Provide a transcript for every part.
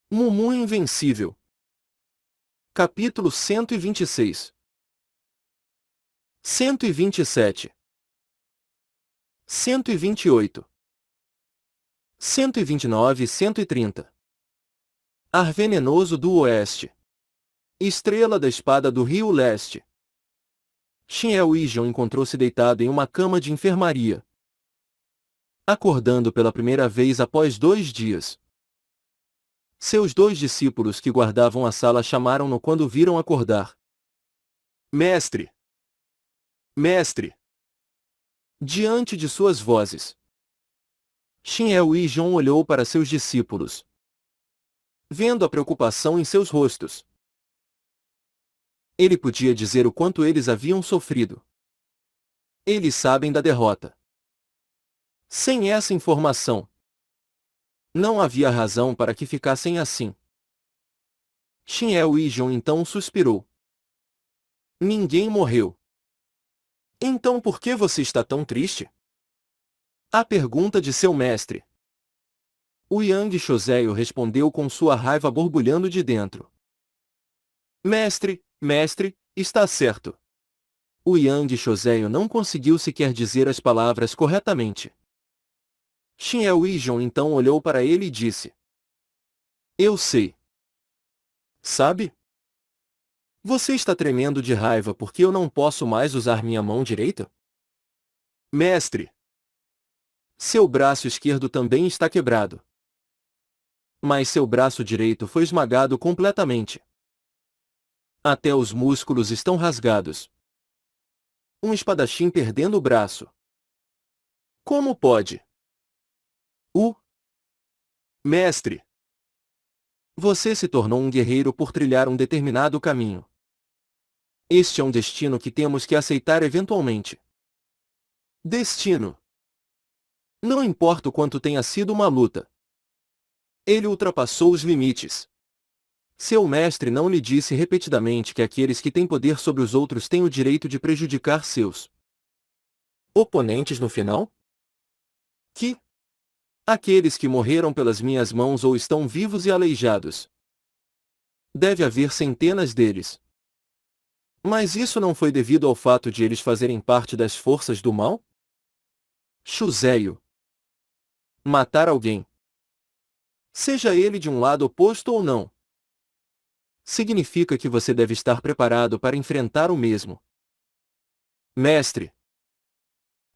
Mumu Invencível. Capítulo 126. 127. 128. 129 e 130. Ar Venenoso do Oeste. Estrela da Espada do Rio Leste. Shin El-Ijon encontrou-se deitado em uma cama de enfermaria, acordando pela primeira vez após 2 dias. Seus 2 discípulos que guardavam a sala chamaram-no quando viram acordar. Mestre! Mestre! Diante de suas vozes, Shin El-Ijon olhou para seus discípulos, vendo a preocupação em seus rostos. Ele podia dizer o quanto eles haviam sofrido. Eles sabem da derrota. Sem essa informação, não havia razão para que ficassem assim. Shin El-Ijon então suspirou. Ninguém morreu. Então por que você está tão triste? A pergunta de seu mestre. O Yang Shozeo respondeu com sua raiva borbulhando de dentro. Mestre, está certo. O Yang Shozeo não conseguiu sequer dizer as palavras corretamente. Shin El-Ijon então olhou para ele e disse. Eu sei. Sabe? Você está tremendo de raiva porque eu não posso mais usar minha mão direita? Mestre! Seu braço esquerdo também está quebrado. Mas seu braço direito foi esmagado completamente. Até os músculos estão rasgados. Um espadachim perdendo o braço. Como pode? Mestre! Você se tornou um guerreiro por trilhar um determinado caminho. Este é um destino que temos que aceitar eventualmente. Destino. Não importa o quanto tenha sido uma luta. Ele ultrapassou os limites. Seu mestre não lhe disse repetidamente que aqueles que têm poder sobre os outros têm o direito de prejudicar seus oponentes no final? Que? Aqueles que morreram pelas minhas mãos ou estão vivos e aleijados. Deve haver centenas deles. Mas isso não foi devido ao fato de eles fazerem parte das forças do mal? Shozeo. Matar alguém, seja ele de um lado oposto ou não, significa que você deve estar preparado para enfrentar o mesmo. Mestre!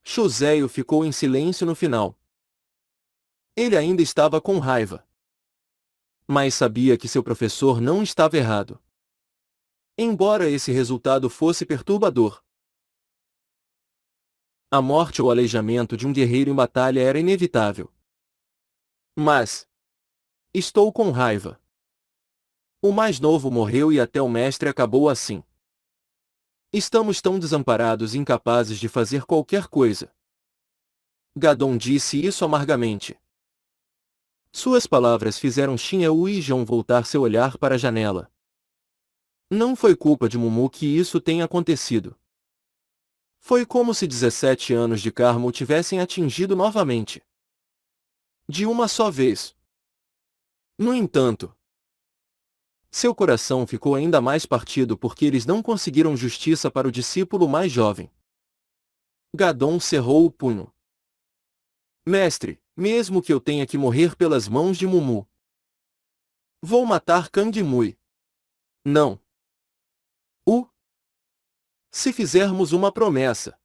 Shozeo ficou em silêncio no final. Ele ainda estava com raiva. Mas sabia que seu professor não estava errado. Embora esse resultado fosse perturbador. A morte ou aleijamento de um guerreiro em batalha era inevitável. Mas estou com raiva. O mais novo morreu e até o mestre acabou assim. Estamos tão desamparados e incapazes de fazer qualquer coisa. Gadon disse isso amargamente. Suas palavras fizeram Shin El-Ijon voltar seu olhar para a janela. Não foi culpa de Mumu que isso tenha acontecido. Foi como se 17 anos de karma o tivessem atingido novamente. De uma só vez. No entanto, seu coração ficou ainda mais partido porque eles não conseguiram justiça para o discípulo mais jovem. Gadon cerrou o punho. Mestre, mesmo que eu tenha que morrer pelas mãos de Mumu, vou matar Kang Mui. Não. Se fizermos uma promessa,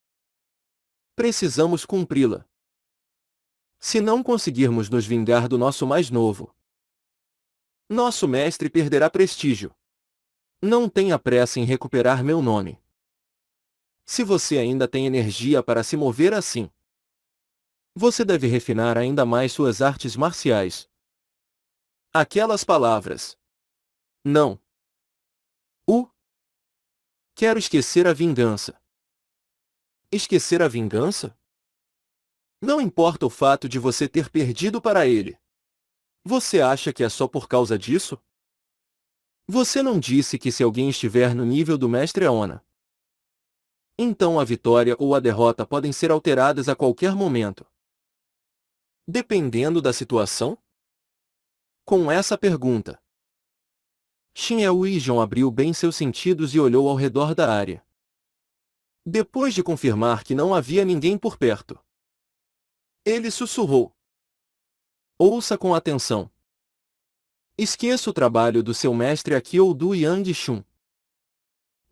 precisamos cumpri-la. Se não conseguirmos nos vingar do nosso mais novo, nosso mestre perderá prestígio. Não tenha pressa em recuperar meu nome. Se você ainda tem energia para se mover assim, você deve refinar ainda mais suas artes marciais. Aquelas palavras. Não. Quero esquecer a vingança. Esquecer a vingança? Não importa o fato de você ter perdido para ele. Você acha que é só por causa disso? Você não disse que se alguém estiver no nível do mestre Ona, então a vitória ou a derrota podem ser alteradas a qualquer momento. Dependendo da situação? Com essa pergunta, Shin Eui-jong abriu bem seus sentidos e olhou ao redor da área. Depois de confirmar que não havia ninguém por perto, ele sussurrou: ouça com atenção. Esqueça o trabalho do seu mestre aqui ou do Yang Shun.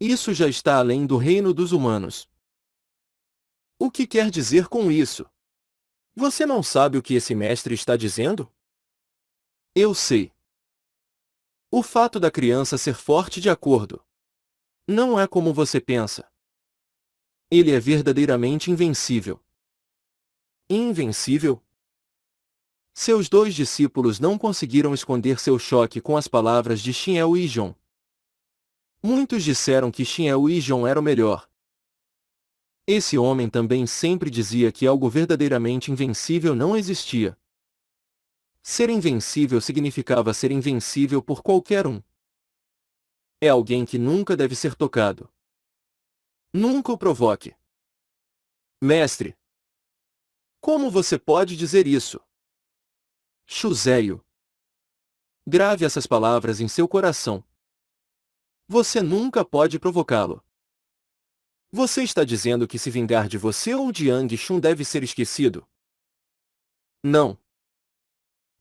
Isso já está além do reino dos humanos. O que quer dizer com isso? Você não sabe o que esse mestre está dizendo? Eu sei. O fato da criança ser forte de acordo. Não é como você pensa. Ele é verdadeiramente invencível. Invencível? Seus dois discípulos não conseguiram esconder seu choque com as palavras de Shin Eui-jong. Muitos disseram que Shin Eui-jong era o melhor. Esse homem também sempre dizia que algo verdadeiramente invencível não existia. Ser invencível significava ser invencível por qualquer um. É alguém que nunca deve ser tocado. Nunca o provoque. Mestre, como você pode dizer isso? Chuzeio. Grave essas palavras em seu coração. Você nunca pode provocá-lo. Você está dizendo que se vingar de você ou de Yang Shun deve ser esquecido? Não.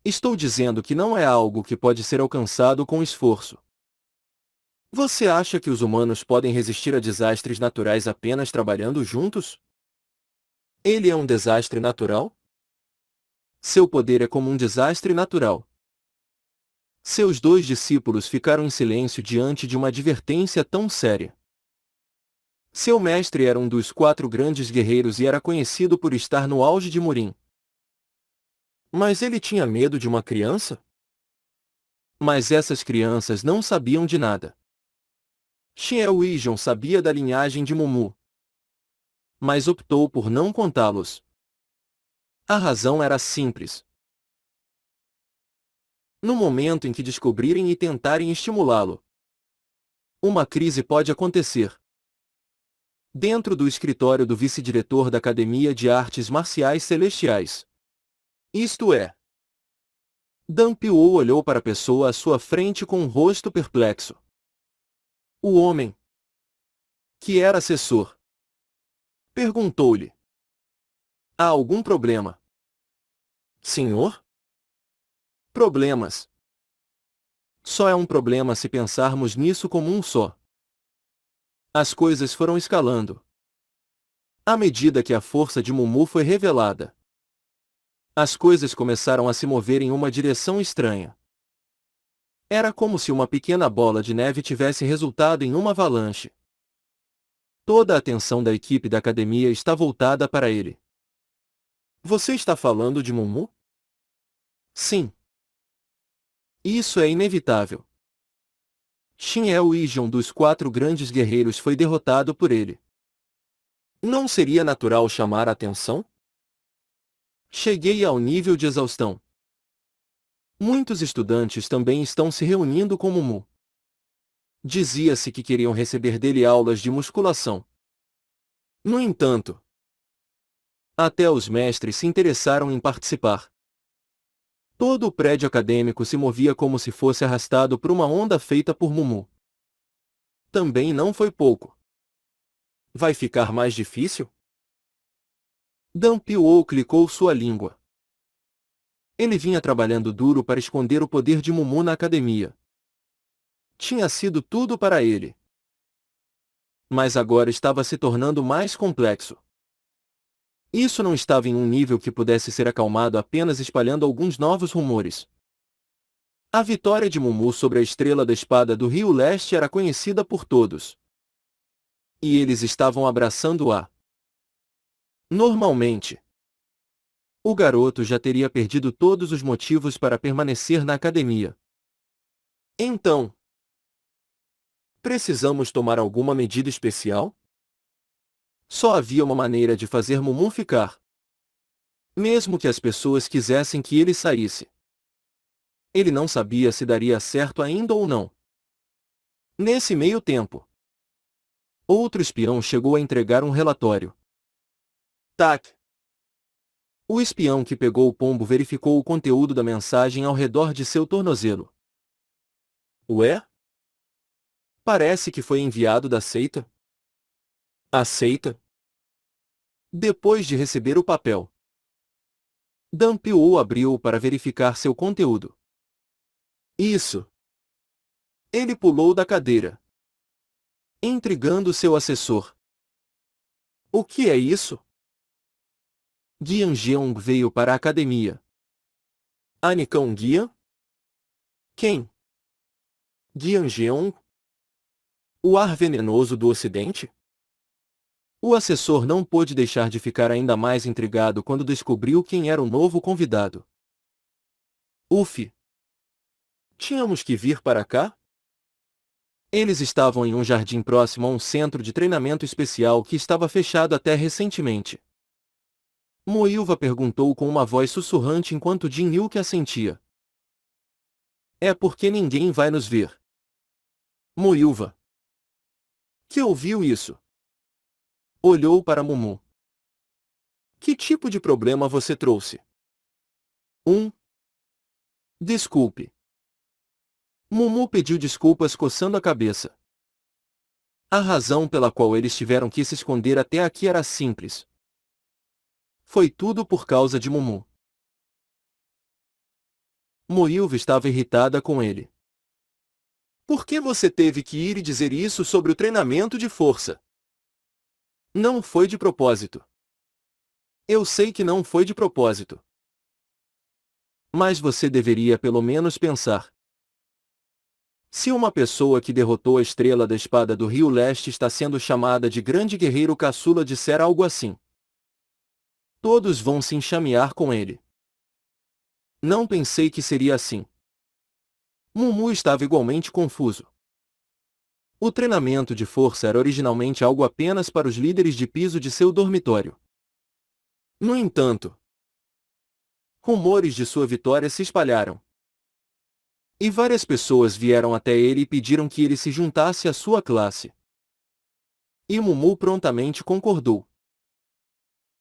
Estou dizendo que não é algo que pode ser alcançado com esforço. Você acha que os humanos podem resistir a desastres naturais apenas trabalhando juntos? Ele é um desastre natural? Seu poder é como um desastre natural. Seus dois discípulos ficaram em silêncio diante de uma advertência tão séria. Seu mestre era um dos 4 grandes guerreiros e era conhecido por estar no auge de Murin. Mas ele tinha medo de uma criança? Mas essas crianças não sabiam de nada. Shin Eui-jong sabia da linhagem de Mumu, mas optou por não contá-los. A razão era simples. No momento em que descobrirem e tentarem estimulá-lo, uma crise pode acontecer. Dentro do escritório do vice-diretor da Academia de Artes Marciais Celestiais. Isto é. Dan Piu olhou para a pessoa à sua frente com um rosto perplexo. O homem, que era assessor, perguntou-lhe: há algum problema? Senhor? Problemas. Só é um problema se pensarmos nisso como um só. As coisas foram escalando. À medida que a força de Mumu foi revelada, as coisas começaram a se mover em uma direção estranha. Era como se uma pequena bola de neve tivesse resultado em uma avalanche. Toda a atenção da equipe da academia está voltada para ele. Você está falando de Mumu? Sim. Isso é inevitável. Shin Eui-jong dos 4 grandes guerreiros foi derrotado por ele. Não seria natural chamar a atenção? Cheguei ao nível de exaustão. Muitos estudantes também estão se reunindo com Mumu. Dizia-se que queriam receber dele aulas de musculação. No entanto, até os mestres se interessaram em participar. Todo o prédio acadêmico se movia como se fosse arrastado por uma onda feita por Mumu. Também não foi pouco. Vai ficar mais difícil? Dan Piu clicou sua língua. Ele vinha trabalhando duro para esconder o poder de Mumu na academia. Tinha sido tudo para ele. Mas agora estava se tornando mais complexo. Isso não estava em um nível que pudesse ser acalmado apenas espalhando alguns novos rumores. A vitória de Mumu sobre a Estrela da Espada do Rio Leste era conhecida por todos. E eles estavam abraçando-a. Normalmente, o garoto já teria perdido todos os motivos para permanecer na academia. Então, precisamos tomar alguma medida especial? Só havia uma maneira de fazer Mumu ficar. Mesmo que as pessoas quisessem que ele saísse. Ele não sabia se daria certo ainda ou não. Nesse meio tempo, outro espião chegou a entregar um relatório. Tac! O espião que pegou o pombo verificou o conteúdo da mensagem ao redor de seu tornozelo. Ué? Parece que foi enviado da seita. A seita? Depois de receber o papel, Dan Piu abriu-o para verificar seu conteúdo. Isso! Ele pulou da cadeira, intrigando seu assessor. O que é isso? Guian Jeong veio para a academia. Anicão Guian? Quem? Guian Jeong? O ar venenoso do Ocidente? O assessor não pôde deixar de ficar ainda mais intrigado quando descobriu quem era o novo convidado. Uf! Tínhamos que vir para cá? Eles estavam em um jardim próximo a um centro de treinamento especial que estava fechado até recentemente. Moilva perguntou com uma voz sussurrante enquanto Jin Hyuk assentia. É porque ninguém vai nos ver. Moilva. Que ouviu isso? Olhou para Mumu. Que tipo de problema você trouxe? Desculpe. Mumu pediu desculpas coçando a cabeça. A razão pela qual eles tiveram que se esconder até aqui era simples. Foi tudo por causa de Mumu. Moilva estava irritada com ele. Por que você teve que ir e dizer isso sobre o treinamento de força? Não foi de propósito. Eu sei que não foi de propósito. Mas você deveria pelo menos pensar. Se uma pessoa que derrotou a Estrela da Espada do Rio Leste está sendo chamada de Grande Guerreiro Caçula disser algo assim, todos vão se enxamear com ele. Não pensei que seria assim. Mumu estava igualmente confuso. O treinamento de força era originalmente algo apenas para os líderes de piso de seu dormitório. No entanto, rumores de sua vitória se espalharam. E várias pessoas vieram até ele e pediram que ele se juntasse à sua classe. E Mumu prontamente concordou.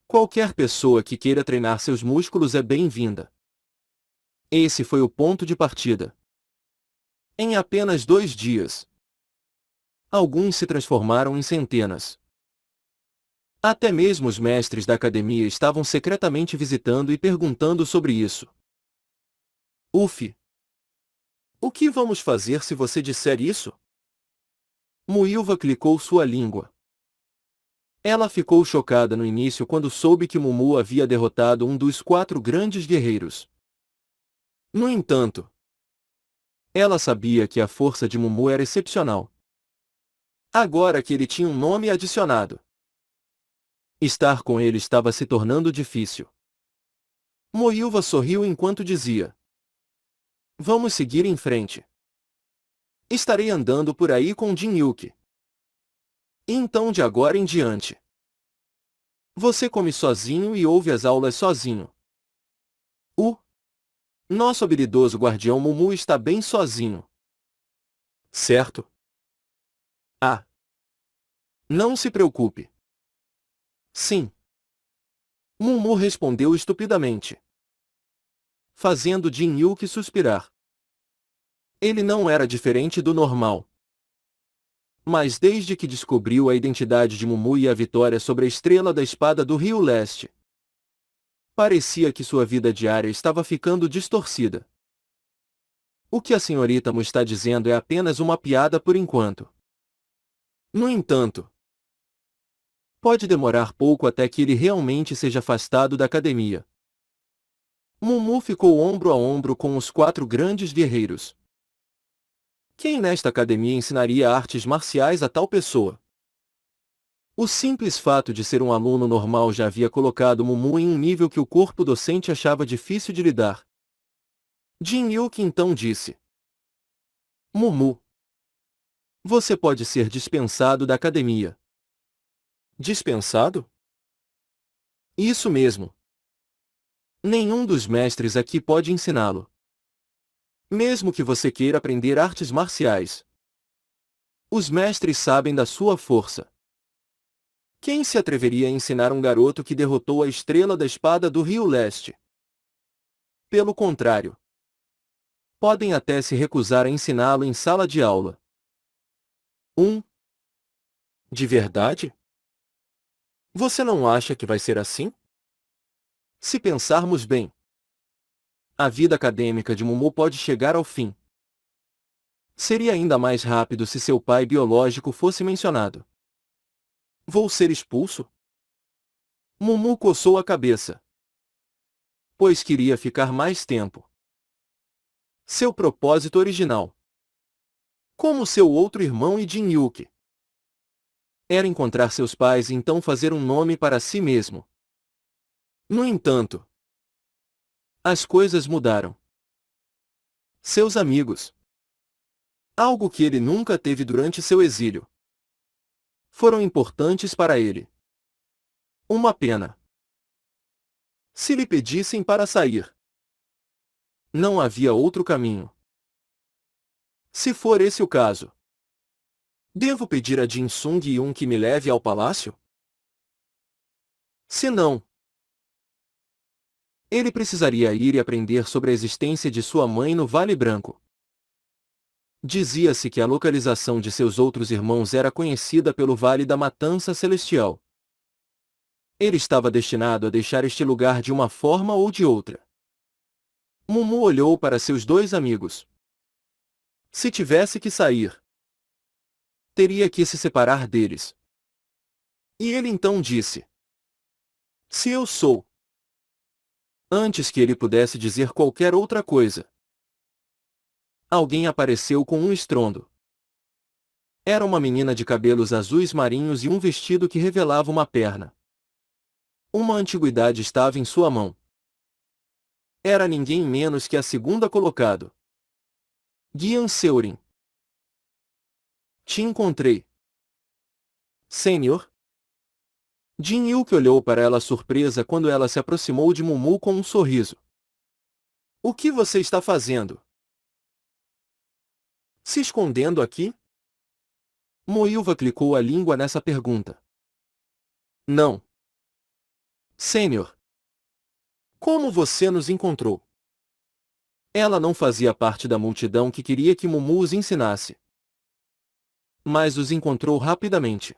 Qualquer pessoa que queira treinar seus músculos é bem-vinda. Esse foi o ponto de partida. Em apenas 2 dias, alguns se transformaram em centenas. Até mesmo os mestres da academia estavam secretamente visitando e perguntando sobre isso. Uf! O que vamos fazer se você disser isso? Moilva clicou sua língua. Ela ficou chocada no início quando soube que Mumu havia derrotado um dos 4 grandes guerreiros. No entanto, ela sabia que a força de Mumu era excepcional. Agora que ele tinha um nome adicionado, estar com ele estava se tornando difícil. Moilva sorriu enquanto dizia: Vamos seguir em frente. Estarei andando por aí com Jin Hyuk. Então de agora em diante, você come sozinho e ouve as aulas sozinho. O nosso habilidoso guardião Mumu está bem sozinho. Certo? Ah. Não se preocupe. Sim. Mumu respondeu estupidamente, fazendo Jin Hyuk suspirar. Ele não era diferente do normal. Mas desde que descobriu a identidade de Mumu e a vitória sobre a Estrela da Espada do Rio Leste, parecia que sua vida diária estava ficando distorcida. O que a senhorita Mu está dizendo é apenas uma piada por enquanto. No entanto, pode demorar pouco até que ele realmente seja afastado da academia. Mumu ficou ombro a ombro com os 4 grandes guerreiros. Quem nesta academia ensinaria artes marciais a tal pessoa? O simples fato de ser um aluno normal já havia colocado Mumu em um nível que o corpo docente achava difícil de lidar. Jin Hyuk então disse: Mumu, você pode ser dispensado da academia. Dispensado? Isso mesmo. Nenhum dos mestres aqui pode ensiná-lo. Mesmo que você queira aprender artes marciais, os mestres sabem da sua força. Quem se atreveria a ensinar um garoto que derrotou a Estrela da Espada do Rio Leste? Pelo contrário, podem até se recusar a ensiná-lo em sala de aula. 1. De verdade? Você não acha que vai ser assim? Se pensarmos bem, a vida acadêmica de Mumu pode chegar ao fim. Seria ainda mais rápido se seu pai biológico fosse mencionado. Vou ser expulso? Mumu coçou a cabeça, pois queria ficar mais tempo. Seu propósito original, como seu outro irmão e Jin Yuki, era encontrar seus pais e então fazer um nome para si mesmo. No entanto, as coisas mudaram. Seus amigos, algo que ele nunca teve durante seu exílio, foram importantes para ele. Uma pena. Se lhe pedissem para sair, não havia outro caminho. Se for esse o caso, devo pedir a Jin Sung Yun que me leve ao palácio? Se não, ele precisaria ir e aprender sobre a existência de sua mãe no Vale Branco. Dizia-se que a localização de seus outros irmãos era conhecida pelo Vale da Matança Celestial. Ele estava destinado a deixar este lugar de uma forma ou de outra. Mumu olhou para seus dois amigos. Se tivesse que sair, teria que se separar deles. E ele então disse: Se eu sou. Antes que ele pudesse dizer qualquer outra coisa, alguém apareceu com um estrondo. Era uma menina de cabelos azuis marinhos e um vestido que revelava uma perna. Uma antiguidade estava em sua mão. Era ninguém menos que a segunda colocado. Gian Seurin. Te encontrei. Senhor? Jin Yuki olhou para ela surpresa quando ela se aproximou de Mumu com um sorriso. O que você está fazendo? Se escondendo aqui? Moilva clicou a língua nessa pergunta. Não. Senhor. Como você nos encontrou? Ela não fazia parte da multidão que queria que Mumu os ensinasse. Mas os encontrou rapidamente.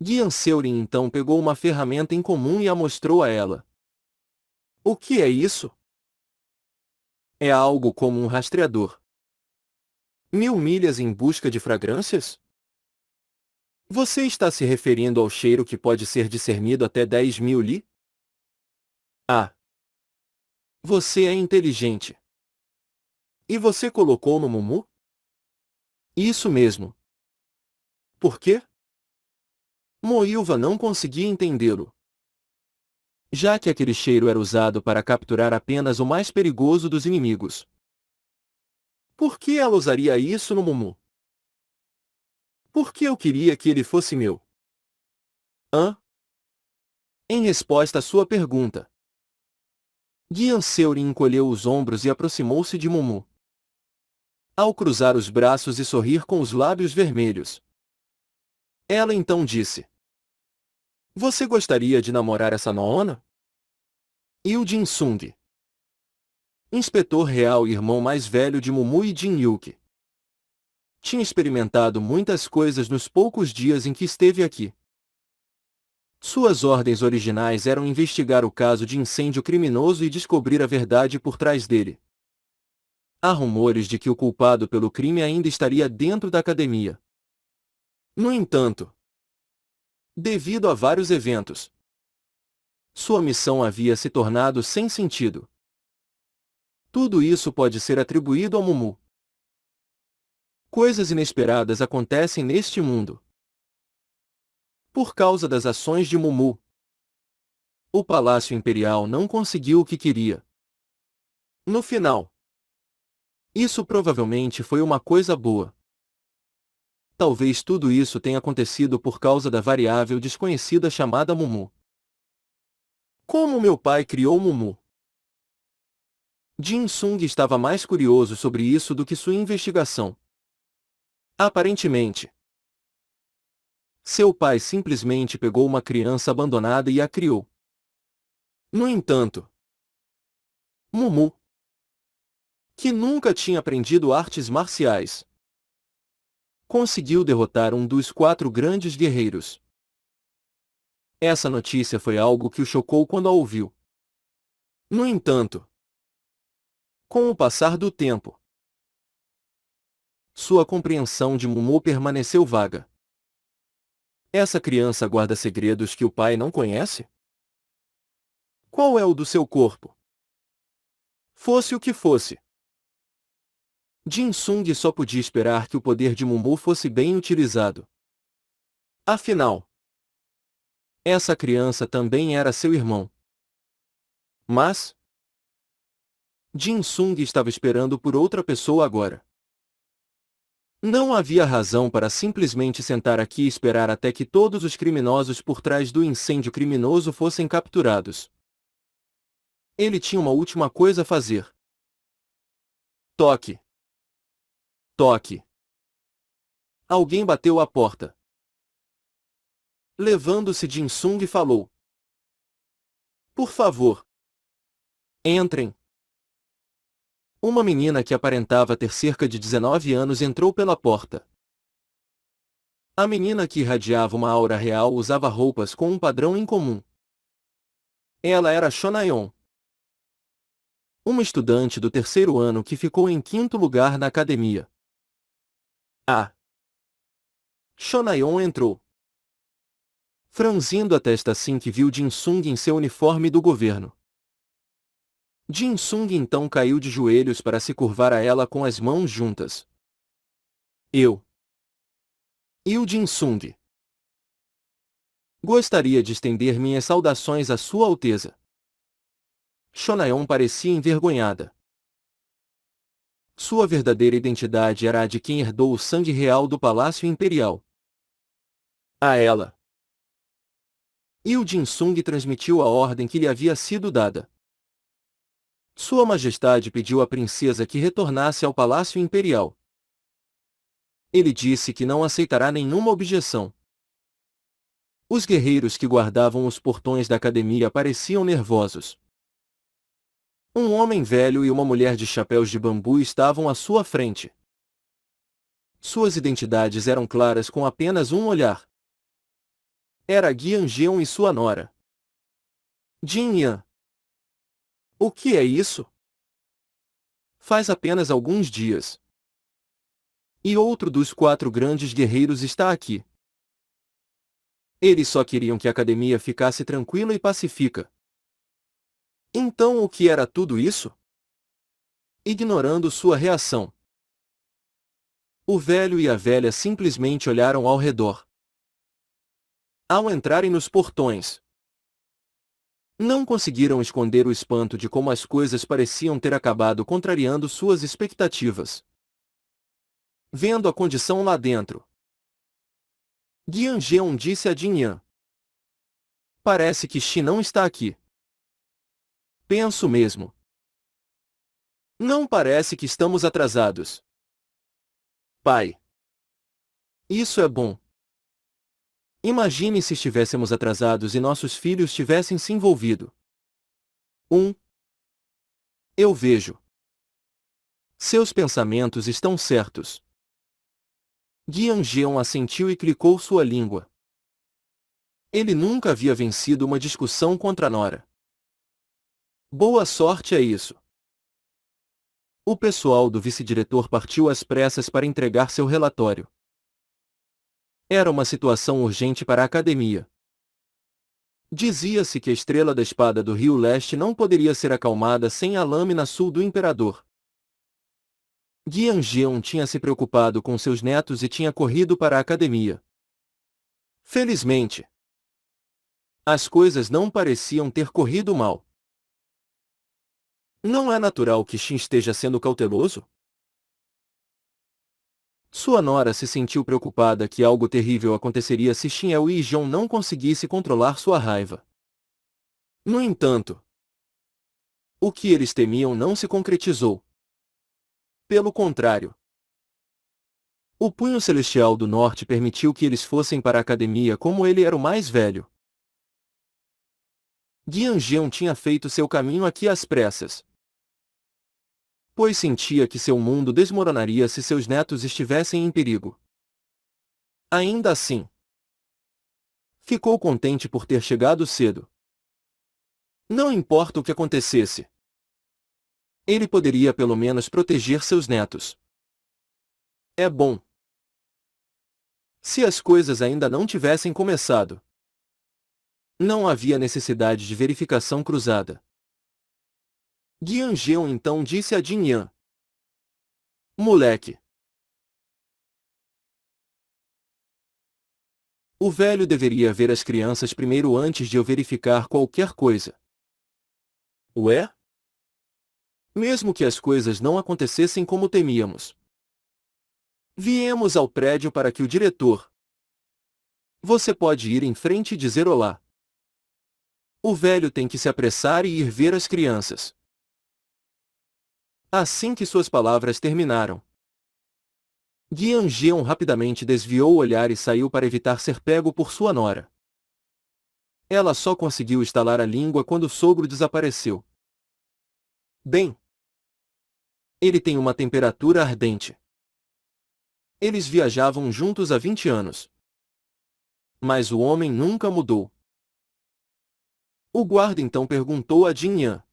Gian Seurin então pegou uma ferramenta incomum e a mostrou a ela. O que é isso? É algo como um rastreador. 1000 milhas em busca de fragrâncias? Você está se referindo ao cheiro que pode ser discernido até 10.000 li? Ah! Você é inteligente. E você colocou no Mumu? Isso mesmo. Por quê? Moilva não conseguia entendê-lo. Já que aquele cheiro era usado para capturar apenas o mais perigoso dos inimigos. Por que ela usaria isso no Mumu? Por que eu queria que ele fosse meu? Hã? Em resposta à sua pergunta, Gian Seurin encolheu os ombros e aproximou-se de Mumu. Ao cruzar os braços e sorrir com os lábios vermelhos, ela então disse: Você gostaria de namorar essa Noona? Yu Jin Sung, inspetor real e irmão mais velho de Mumu e Jin Yuki, tinha experimentado muitas coisas nos poucos dias em que esteve aqui. Suas ordens originais eram investigar o caso de incêndio criminoso e descobrir a verdade por trás dele. Há rumores de que o culpado pelo crime ainda estaria dentro da academia. No entanto, devido a vários eventos, sua missão havia se tornado sem sentido. Tudo isso pode ser atribuído a Mumu. Coisas inesperadas acontecem neste mundo. Por causa das ações de Mumu, o Palácio Imperial não conseguiu o que queria. No final, isso provavelmente foi uma coisa boa. Talvez tudo isso tenha acontecido por causa da variável desconhecida chamada Mumu. Como meu pai criou Mumu? Jin Sung estava mais curioso sobre isso do que sua investigação. Aparentemente, Seu pai simplesmente pegou uma criança abandonada e a criou. No entanto, Mumu, que nunca tinha aprendido artes marciais, conseguiu derrotar um dos 4 grandes guerreiros. Essa notícia foi algo que o chocou quando a ouviu. No entanto, com o passar do tempo, sua compreensão de Mumu permaneceu vaga. Essa criança guarda segredos que o pai não conhece? Qual é o do seu corpo? Fosse o que fosse, Jin Sung só podia esperar que o poder de Mumu fosse bem utilizado. Afinal, essa criança também era seu irmão. Mas Jin Sung estava esperando por outra pessoa agora. Não havia razão para simplesmente sentar aqui e esperar até que todos os criminosos por trás do incêndio criminoso fossem capturados. Ele tinha uma última coisa a fazer. Toque. Toque. Alguém bateu à porta. Levando-se, Jin Sung falou: Por favor, entrem. Uma menina que aparentava ter cerca de 19 anos entrou pela porta. A menina, que irradiava uma aura real, usava roupas com um padrão incomum. Ela era Shonayon, uma estudante do 3º ano que ficou em 5º lugar na academia. Shonayon entrou, franzindo a testa assim que viu Jin Sung em seu uniforme do governo. Jin Sung então caiu de joelhos para se curvar a ela com as mãos juntas. Eu, Jin Sung, gostaria de estender minhas saudações à Sua Alteza. Shonayon parecia envergonhada. Sua verdadeira identidade era a de quem herdou o sangue real do Palácio Imperial. A ela, Jin Sung transmitiu a ordem que lhe havia sido dada. Sua Majestade pediu à princesa que retornasse ao Palácio Imperial. Ele disse que não aceitará nenhuma objeção. Os guerreiros que guardavam os portões da academia pareciam nervosos. Um homem velho e uma mulher de chapéus de bambu estavam à sua frente. Suas identidades eram claras com apenas um olhar. Era Gian Jeon e sua nora, Jin Yan. O que é isso? Faz apenas alguns dias. E outro dos 4 grandes guerreiros está aqui. Eles só queriam que a academia ficasse tranquila e pacífica. Então o que era tudo isso? Ignorando sua reação, o velho e a velha simplesmente olharam ao redor. Ao entrarem nos portões, não conseguiram esconder o espanto de como as coisas pareciam ter acabado, contrariando suas expectativas. Vendo a condição lá dentro, Gian Jeon disse a Jin Yan: Parece que Shi não está aqui. Penso mesmo. Não parece que estamos atrasados. Pai. Isso é bom. Imagine se estivéssemos atrasados e nossos filhos tivessem se envolvido. Eu vejo. Seus pensamentos estão certos. Gian Jeon assentiu e clicou sua língua. Ele nunca havia vencido uma discussão contra a nora. Boa sorte a isso. O pessoal do vice-diretor partiu às pressas para entregar seu relatório. Era uma situação urgente para a academia. Dizia-se que a estrela da espada do Rio Leste não poderia ser acalmada sem a lâmina sul do imperador. Gian Jeon tinha se preocupado com seus netos e tinha corrido para a academia. Felizmente, as coisas não pareciam ter corrido mal. Não é natural que Shin esteja sendo cauteloso? Sua nora se sentiu preocupada que algo terrível aconteceria se Shin Eui-jong não conseguisse controlar sua raiva. No entanto, o que eles temiam não se concretizou. Pelo contrário, O punho celestial do norte permitiu que eles fossem para a academia como ele era o mais velho. Guianjeon tinha feito seu caminho aqui às pressas, pois sentia que seu mundo desmoronaria se seus netos estivessem em perigo. Ainda assim, ficou contente por ter chegado cedo. Não importa o que acontecesse, ele poderia pelo menos proteger seus netos. É bom. Se as coisas ainda não tivessem começado, não havia necessidade de verificação cruzada. Guianjeon então disse a Jinyan: Moleque. O velho deveria ver as crianças primeiro antes de eu verificar qualquer coisa. Ué? Mesmo que as coisas não acontecessem como temíamos. Viemos ao prédio para que o diretor... Você pode ir em frente e dizer olá. O velho tem que se apressar e ir ver as crianças. Assim que suas palavras terminaram, Guianjeon rapidamente desviou o olhar e saiu para evitar ser pego por sua nora. Ela só conseguiu estalar a língua quando o sogro desapareceu. Bem, ele tem uma temperatura ardente. Eles viajavam juntos há 20 anos. Mas o homem nunca mudou. O guarda então perguntou a Jinyan,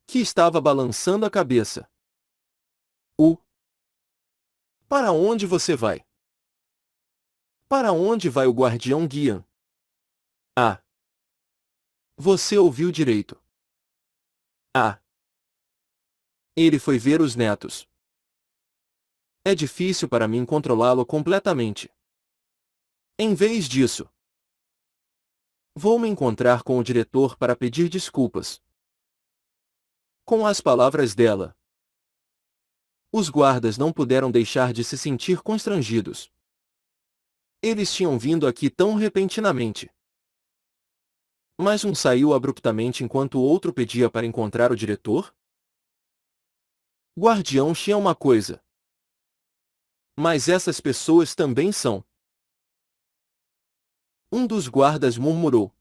que estava balançando a cabeça. Para onde você vai? Para onde vai o guardião Guian? Ah! Você ouviu direito. Ah! Ele foi ver os netos. É difícil para mim controlá-lo completamente. Em vez disso, vou me encontrar com o diretor para pedir desculpas. Com as palavras dela, os guardas não puderam deixar de se sentir constrangidos. Eles tinham vindo aqui tão repentinamente. Mas um saiu abruptamente enquanto o outro pedia para encontrar o diretor? Guardião Xi é uma coisa. Mas essas pessoas também são. Um dos guardas murmurou,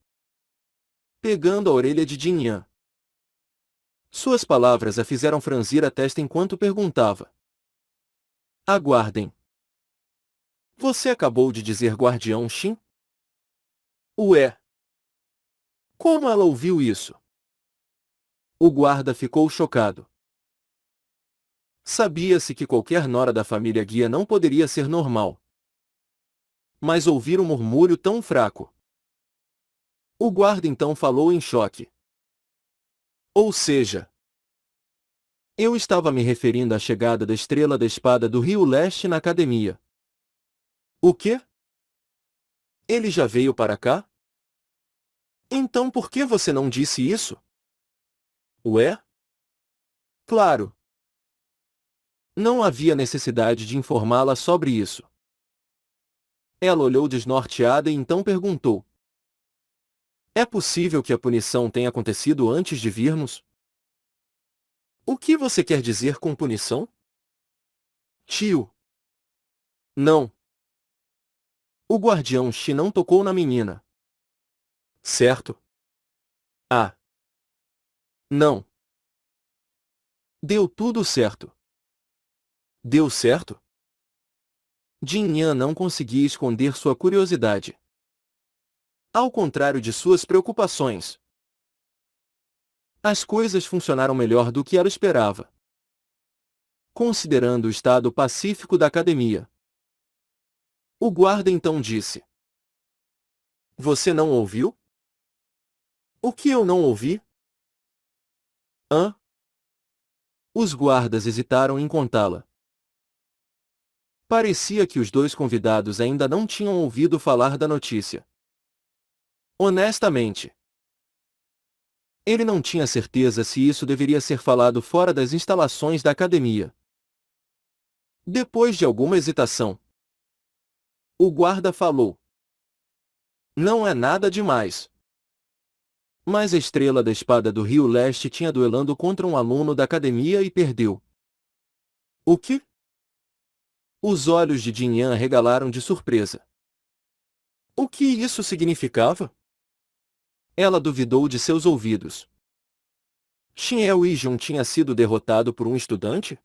pegando a orelha de Jinyan. Suas palavras a fizeram franzir a testa enquanto perguntava. Aguardem. Você acabou de dizer guardião Xin? Ué. Como ela ouviu isso? O guarda ficou chocado. Sabia-se que qualquer nora da família Guia não poderia ser normal. Mas ouvir um murmúrio tão fraco. O guarda então falou em choque. Ou seja, eu estava me referindo à chegada da Estrela da Espada do Rio Leste na academia. O quê? Ele já veio para cá? Então por que você não disse isso? Ué? Claro. Não havia necessidade de informá-la sobre isso. Ela olhou desnorteada e então perguntou. É possível que a punição tenha acontecido antes de virmos? O que você quer dizer com punição? Tio. Não. O guardião Xi não tocou na menina. Certo? Ah. Não. Deu tudo certo. Deu certo? Jinyan não conseguia esconder sua curiosidade. Ao contrário de suas preocupações, as coisas funcionaram melhor do que ela esperava. Considerando o estado pacífico da academia, o guarda então disse: Você não ouviu? O que eu não ouvi? Hã? Os guardas hesitaram em contá-la. Parecia que os dois convidados ainda não tinham ouvido falar da notícia. Honestamente, ele não tinha certeza se isso deveria ser falado fora das instalações da academia. Depois de alguma hesitação, o guarda falou: Não é nada demais. Mas a Estrela da Espada do Rio Leste tinha duelando contra um aluno da academia e perdeu. O quê? Os olhos de Jin Yan regalaram de surpresa. O que isso significava? Ela duvidou de seus ouvidos. Xin Weijun tinha sido derrotado por um estudante?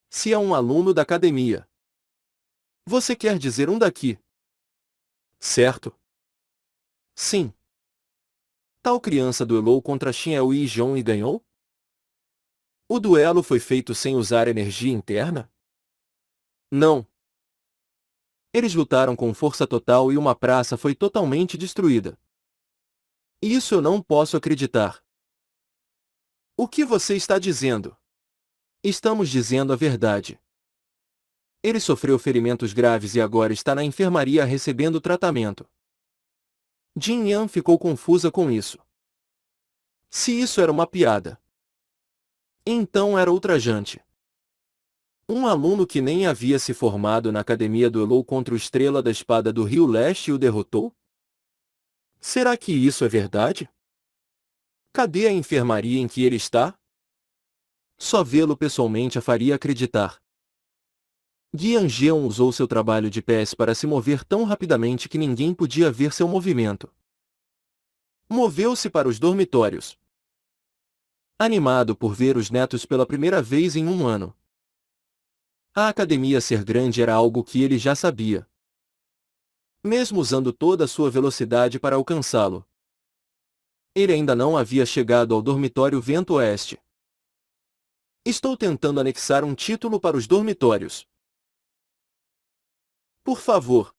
Se é um aluno da academia. Você quer dizer um daqui? Certo? Sim. Tal criança duelou contra Xin Weijun e ganhou? O duelo foi feito sem usar energia interna? Não. Eles lutaram com força total e uma praça foi totalmente destruída. Isso eu não posso acreditar. O que você está dizendo? Estamos dizendo a verdade. Ele sofreu ferimentos graves e agora está na enfermaria recebendo tratamento. Jin Yan ficou confusa com isso. Se isso era uma piada, então era ultrajante. Um aluno que nem havia se formado na academia duelou contra o Estrela da Espada do Rio Leste e o derrotou? Será que isso é verdade? Cadê a enfermaria em que ele está? Só vê-lo pessoalmente a faria acreditar. Guian Jeon usou seu trabalho de pés para se mover tão rapidamente que ninguém podia ver seu movimento. Moveu-se para os dormitórios. Animado por ver os netos pela primeira vez em um ano. A academia ser grande era algo que ele já sabia. Mesmo usando toda a sua velocidade para alcançá-lo. Ele ainda não havia chegado ao dormitório Vento Oeste. Estou tentando anexar um título para os dormitórios. Por favor.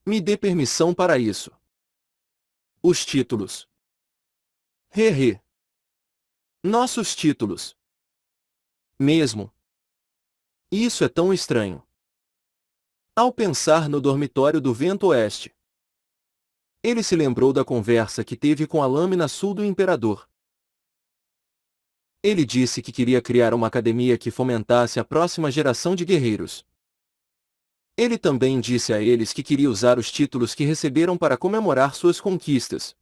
Me dê permissão para isso. Os títulos. Hehe. Nossos títulos. Mesmo. Isso é tão estranho. Ao pensar no dormitório do Vento Oeste, ele se lembrou da conversa que teve com a lâmina sul do Imperador. Ele disse que queria criar uma academia que fomentasse a próxima geração de guerreiros. Ele também disse a eles que queria usar os títulos que receberam para comemorar suas conquistas.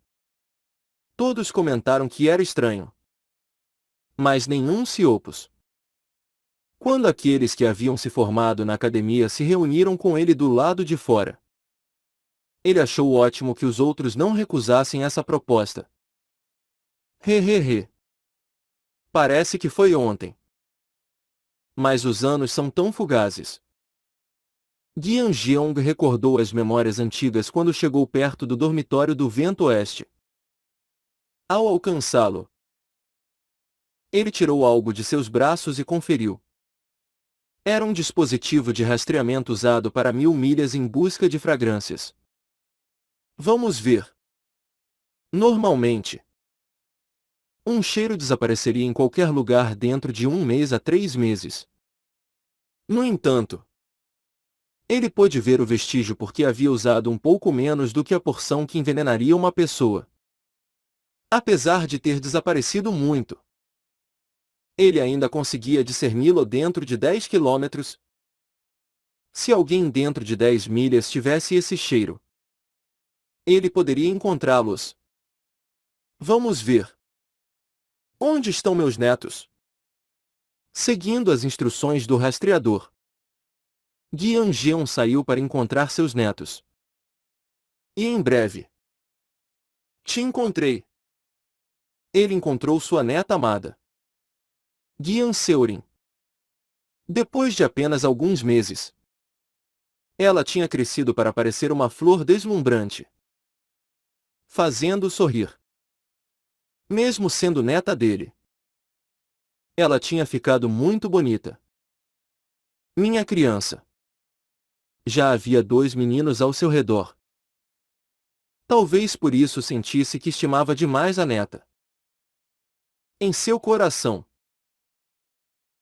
Todos comentaram que era estranho. Mas nenhum se opôs. Quando aqueles que haviam se formado na academia se reuniram com ele do lado de fora, ele achou ótimo que os outros não recusassem essa proposta. Hehehe. Parece que foi ontem. Mas os anos são tão fugazes. Guian Jeong recordou as memórias antigas quando chegou perto do dormitório do Vento Oeste. Ao alcançá-lo, ele tirou algo de seus braços e conferiu. Era um dispositivo de rastreamento usado para 1000 milhas em busca de fragrâncias. Vamos ver. Normalmente, um cheiro desapareceria em qualquer lugar dentro de 1 mês a 3 meses. No entanto, ele pôde ver o vestígio porque havia usado um pouco menos do que a porção que envenenaria uma pessoa. Apesar de ter desaparecido muito, ele ainda conseguia discerni-lo dentro de 10 quilômetros. Se alguém dentro de 10 milhas tivesse esse cheiro, ele poderia encontrá-los. Vamos ver. Onde estão meus netos? Seguindo as instruções do rastreador, Guian Jeon saiu para encontrar seus netos. E em breve. Te encontrei. Ele encontrou sua neta amada. Guian Seurin. Depois de apenas alguns meses, ela tinha crescido para parecer uma flor deslumbrante, fazendo-o sorrir. Mesmo sendo neta dele, ela tinha ficado muito bonita. Minha criança. Já havia 2 meninos ao seu redor. Talvez por isso sentisse que estimava demais a neta. Em seu coração,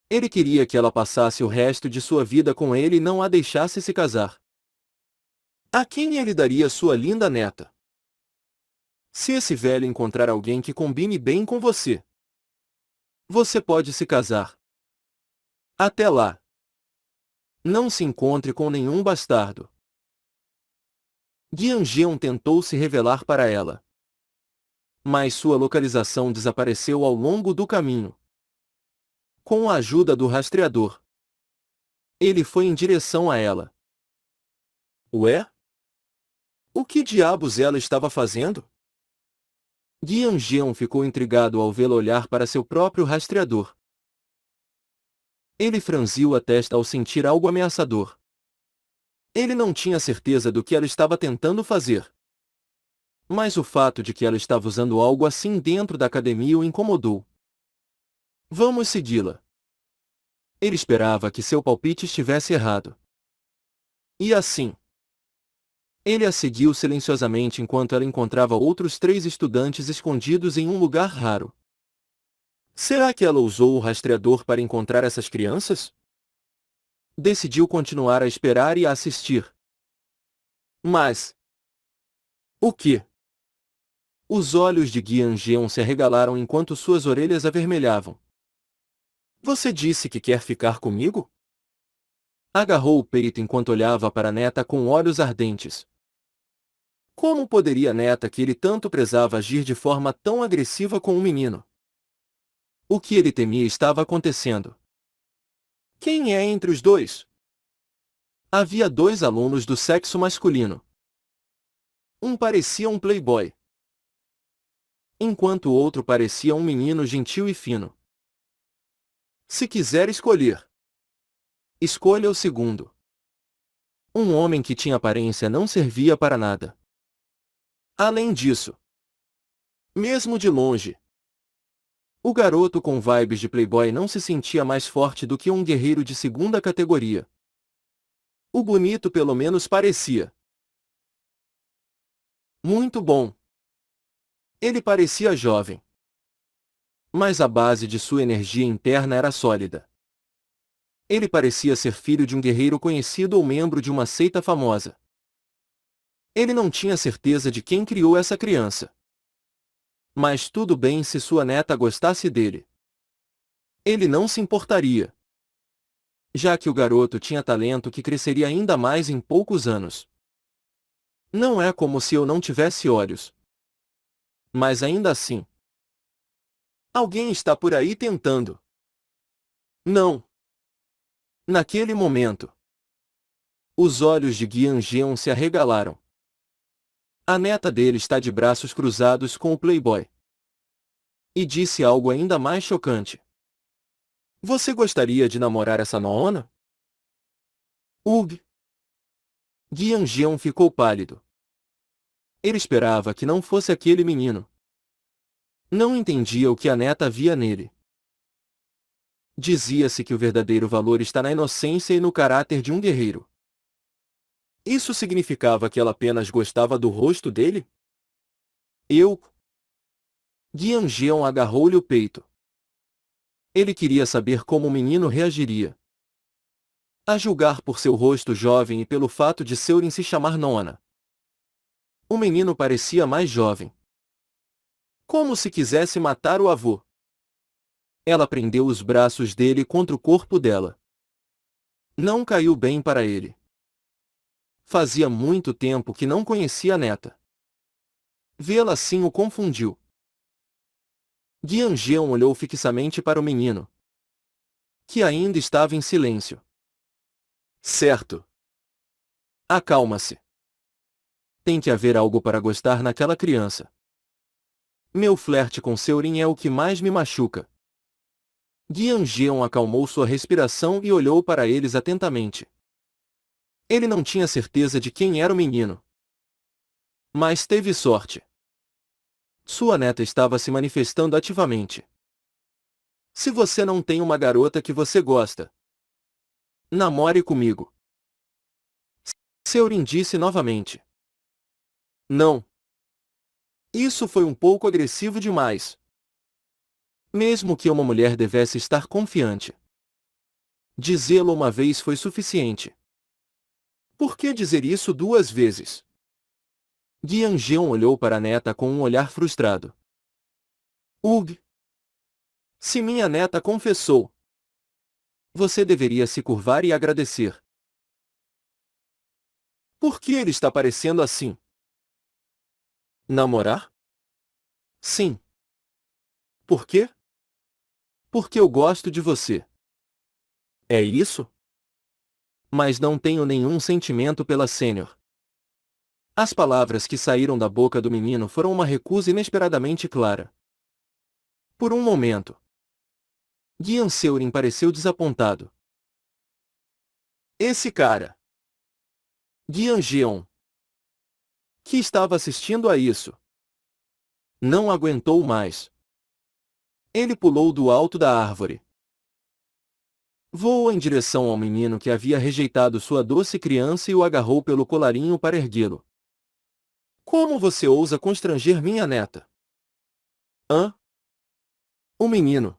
ele queria que ela passasse o resto de sua vida com ele e não a deixasse se casar. A quem ele daria sua linda neta? Se esse velho encontrar alguém que combine bem com você, você pode se casar. Até lá, não se encontre com nenhum bastardo. Guian Jeon tentou se revelar para ela, mas sua localização desapareceu ao longo do caminho. Com a ajuda do rastreador, Ele foi em direção a ela. Ué? O que diabos ela estava fazendo? Guian Jeon ficou intrigado ao vê-la olhar para seu próprio rastreador. Ele franziu a testa ao sentir algo ameaçador. Ele não tinha certeza do que ela estava tentando fazer. Mas o fato de que ela estava usando algo assim dentro da academia o incomodou. Vamos segui-la. Ele esperava que seu palpite estivesse errado. E assim. Ele a seguiu silenciosamente enquanto ela encontrava outros 3 estudantes escondidos em um lugar raro. Será que ela usou o rastreador para encontrar essas crianças? Decidiu continuar a esperar e a assistir. Mas... o quê? Os olhos de Guian Jeon se arregalaram enquanto suas orelhas avermelhavam. Você disse que quer ficar comigo? Agarrou o peito enquanto olhava para a neta com olhos ardentes. Como poderia a neta que ele tanto prezava agir de forma tão agressiva com um menino? O que ele temia estava acontecendo. Quem é entre os dois? Havia 2 alunos do sexo masculino. Um parecia um playboy, enquanto o outro parecia um menino gentil e fino. Se quiser escolher, escolha o segundo. Um homem que tinha aparência não servia para nada. Além disso, mesmo de longe, o garoto com vibes de playboy não se sentia mais forte do que um guerreiro de segunda categoria. O bonito pelo menos parecia. Muito bom. Ele parecia jovem. Mas a base de sua energia interna era sólida. Ele parecia ser filho de um guerreiro conhecido ou membro de uma seita famosa. Ele não tinha certeza de quem criou essa criança. Mas tudo bem se sua neta gostasse dele. Ele não se importaria. Já que o garoto tinha talento que cresceria ainda mais em poucos anos. Não é como se eu não tivesse olhos. Mas ainda assim. Alguém está por aí tentando. Não. Naquele momento, os olhos de Guian Jeon se arregalaram. A neta dele está de braços cruzados com o playboy. E disse algo ainda mais chocante. Você gostaria de namorar essa nona? Ugh. Guian Jeon ficou pálido. Ele esperava que não fosse aquele menino. Não entendia o que a neta via nele. Dizia-se que o verdadeiro valor está na inocência e no caráter de um guerreiro. Isso significava que ela apenas gostava do rosto dele? Eu... Guian Jeon agarrou-lhe o peito. Ele queria saber como o menino reagiria. A julgar por seu rosto jovem e pelo fato de Seurin se chamar Nona. O menino parecia mais jovem. Como se quisesse matar o avô. Ela prendeu os braços dele contra o corpo dela. Não caiu bem para ele. Fazia muito tempo que não conhecia a neta. Vê-la assim o confundiu. Guian Jeon olhou fixamente para o menino, que ainda estava em silêncio. Certo. Acalma-se. Tem que haver algo para gostar naquela criança. Meu flerte com Seurin é o que mais me machuca. Guian Jeon acalmou sua respiração e olhou para eles atentamente. Ele não tinha certeza de quem era o menino. Mas teve sorte. Sua neta estava se manifestando ativamente. Se você não tem uma garota que você gosta, namore comigo. Seurin disse novamente. Não. Isso foi um pouco agressivo demais. Mesmo que uma mulher devesse estar confiante. Dizê-lo uma vez foi suficiente. Por que dizer isso 2 vezes? Guian Jeon olhou para a neta com um olhar frustrado. Ugh. Se minha neta confessou. Você deveria se curvar e agradecer. Por que ele está parecendo assim? Namorar? Sim. Por quê? Porque eu gosto de você. É isso? Mas não tenho nenhum sentimento pela sênior. As palavras que saíram da boca do menino foram uma recusa inesperadamente clara. Por um momento, Gian Seurin pareceu desapontado. Esse cara, Gian Jeon, que estava assistindo a isso, não aguentou mais. Ele pulou do alto da árvore. Voou em direção ao menino que havia rejeitado sua doce criança e o agarrou pelo colarinho para erguê-lo. Como você ousa constranger minha neta? Hã? O menino.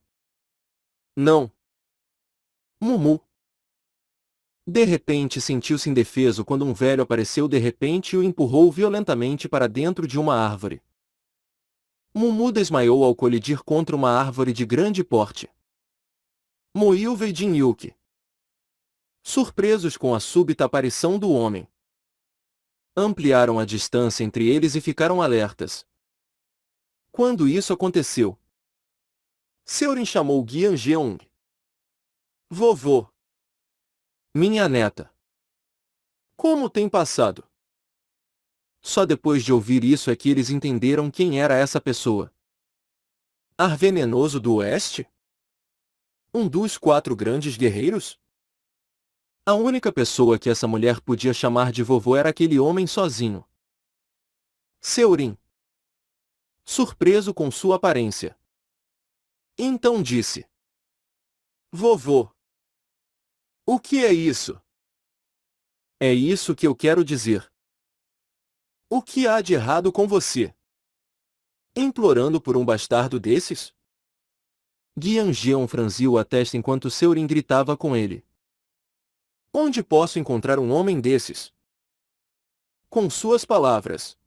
Não. Mumu. De repente sentiu-se indefeso quando um velho apareceu de repente e o empurrou violentamente para dentro de uma árvore. Mumu desmaiou ao colidir contra uma árvore de grande porte. Moilve e Jin-yuki, surpresos com a súbita aparição do homem, ampliaram a distância entre eles e ficaram alertas. Quando isso aconteceu, Seurin chamou Gian Jeong. Vovô. Minha neta. Como tem passado? Só depois de ouvir isso é que eles entenderam quem era essa pessoa. Ar venenoso do oeste? Um dos 4 grandes guerreiros? A única pessoa que essa mulher podia chamar de vovô era aquele homem sozinho. Seurin, surpreso com sua aparência, então disse: Vovô. O que é isso? É isso que eu quero dizer. O que há de errado com você? Implorando por um bastardo desses? Gian Jeon franziu a testa enquanto Seurin gritava com ele. Onde posso encontrar um homem desses? Com suas palavras.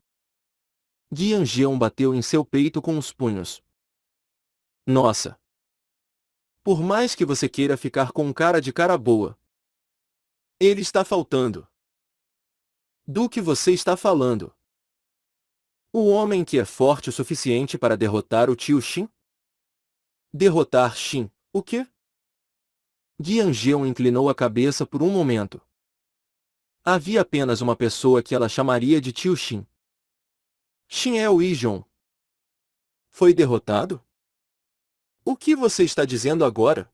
Gian Jeon bateu em seu peito com os punhos. Nossa! Por mais que você queira ficar com um cara de cara boa, ele está faltando. Do que você está falando? O homem que é forte o suficiente para derrotar o tio Shin? Derrotar Shin, o quê? Gian Jeon inclinou a cabeça por um momento. Havia apenas uma pessoa que ela chamaria de tio Shin. Shin é o Ijon. Foi derrotado? O que você está dizendo agora?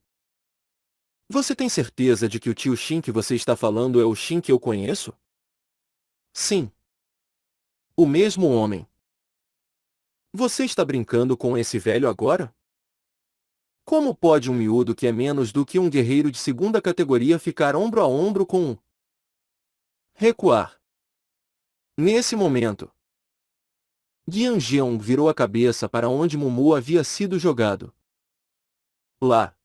Você tem certeza de que o tio Shin que você está falando é o Shin que eu conheço? Sim. O mesmo homem. Você está brincando com esse velho agora? Como pode um miúdo que é menos do que um guerreiro de segunda categoria ficar ombro a ombro com um? Recuar. Nesse momento, Gian Jeong virou a cabeça para onde Mumu havia sido jogado. Lá.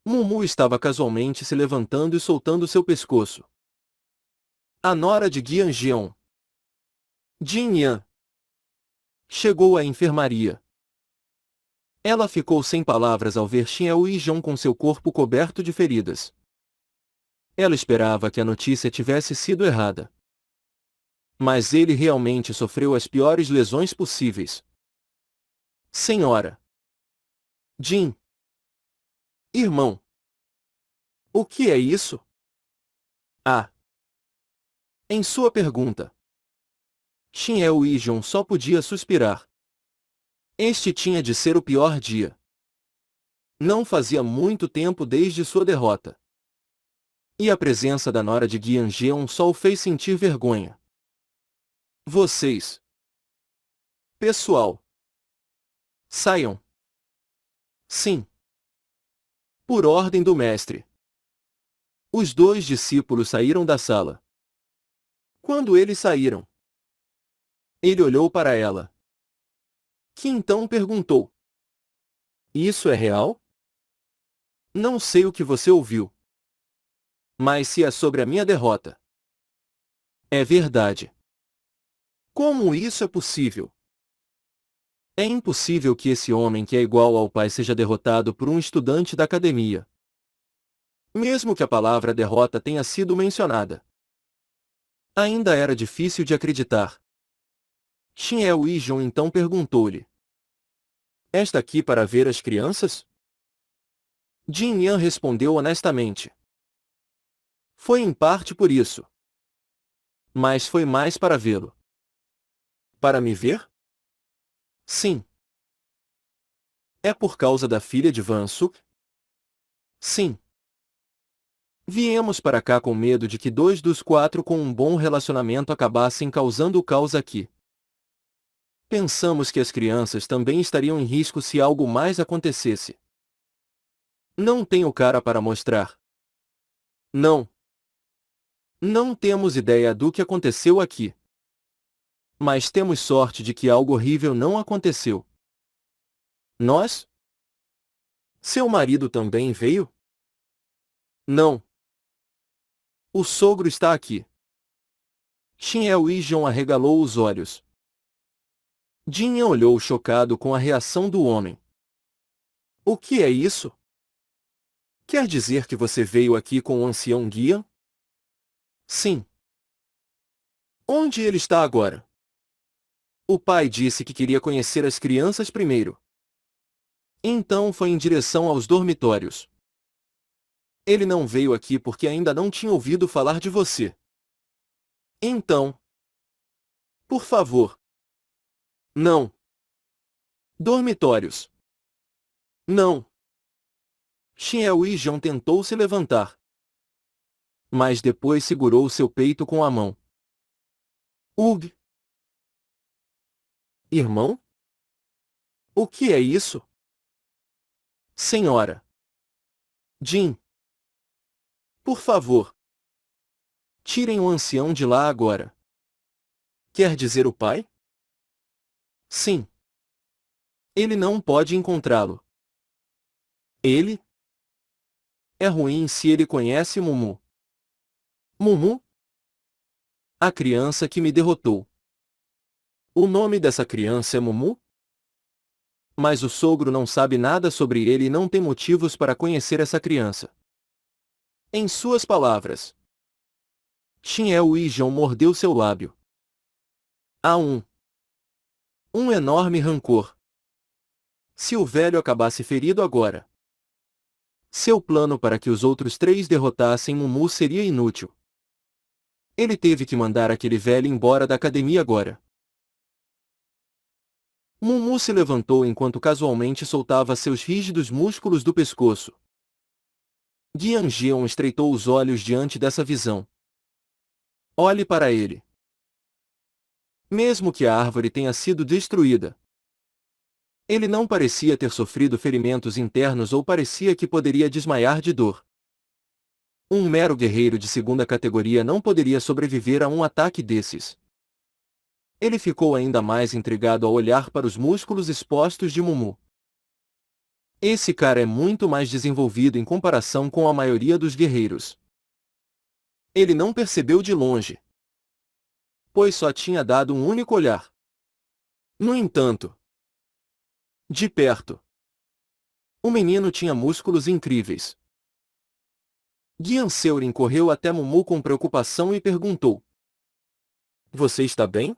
Mumu estava casualmente se levantando e soltando seu pescoço. A nora de Gian Jeong, Jin Yan, chegou à enfermaria. Ela ficou sem palavras ao ver Shin Il-jong com seu corpo coberto de feridas. Ela esperava que a notícia tivesse sido errada. Mas ele realmente sofreu as piores lesões possíveis. Senhora. Jin. Irmão. O que é isso? Ah. Em sua pergunta, Shin Il-jong só podia suspirar. Este tinha de ser o pior dia. Não fazia muito tempo desde sua derrota. E a presença da nora de Gian Jeon só o fez sentir vergonha. Vocês. Pessoal. Saiam. Sim. Por ordem do mestre. Os 2 discípulos saíram da sala. Quando eles saíram, ele olhou para ela. Que então perguntou: Isso é real? Não sei o que você ouviu. Mas se é sobre a minha derrota. É verdade. Como isso é possível? É impossível que esse homem que é igual ao pai seja derrotado por um estudante da academia. Mesmo que a palavra derrota tenha sido mencionada. Ainda era difícil de acreditar. Shin Il-jong então perguntou-lhe: Está aqui para ver as crianças? Jin Yan respondeu honestamente: Foi em parte por isso. Mas foi mais para vê-lo. Para me ver? Sim. É por causa da filha de Van Suk? Sim. Viemos para cá com medo de que 2 dos 4 com um bom relacionamento acabassem causando o caos aqui. Pensamos que as crianças também estariam em risco se algo mais acontecesse. Não tenho cara para mostrar. Não. Não temos ideia do que aconteceu aqui. Mas temos sorte de que algo horrível não aconteceu. Nós? Seu marido também veio? Não. O sogro está aqui. Shin El-Ijon arregalou os olhos. Jinha olhou chocado com a reação do homem. O que é isso? Quer dizer que você veio aqui com o ancião guia? Sim. Onde ele está agora? O pai disse que queria conhecer as crianças primeiro. Então foi em direção aos dormitórios. Ele não veio aqui porque ainda não tinha ouvido falar de você. Então, por favor. Não. Dormitórios. Não. Shin El-Ijon tentou se levantar. Mas depois segurou seu peito com a mão. Ugh. Irmão? O que é isso? Senhora. Jin. Por favor. Tirem o ancião de lá agora. Quer dizer o pai? Sim. Ele não pode encontrá-lo. Ele? É ruim se ele conhece Mumu. Mumu? A criança que me derrotou. O nome dessa criança é Mumu? Mas o sogro não sabe nada sobre ele e não tem motivos para conhecer essa criança. Em suas palavras. Shin El-Ijon mordeu seu lábio. Há um enorme rancor. Se o velho acabasse ferido agora, seu plano para que os outros 3 derrotassem Mumu seria inútil. Ele teve que mandar aquele velho embora da academia agora. Mumu se levantou enquanto casualmente soltava seus rígidos músculos do pescoço. Giang-geon estreitou os olhos diante dessa visão. Olhe para ele. Mesmo que a árvore tenha sido destruída, ele não parecia ter sofrido ferimentos internos ou parecia que poderia desmaiar de dor. Um mero guerreiro de 2ª categoria não poderia sobreviver a um ataque desses. Ele ficou ainda mais intrigado ao olhar para os músculos expostos de Mumu. Esse cara é muito mais desenvolvido em comparação com a maioria dos guerreiros. Ele não percebeu de longe, pois só tinha dado um único olhar. No entanto, de perto, o menino tinha músculos incríveis. Gianseurin correu até Mumu com preocupação e perguntou: Você está bem?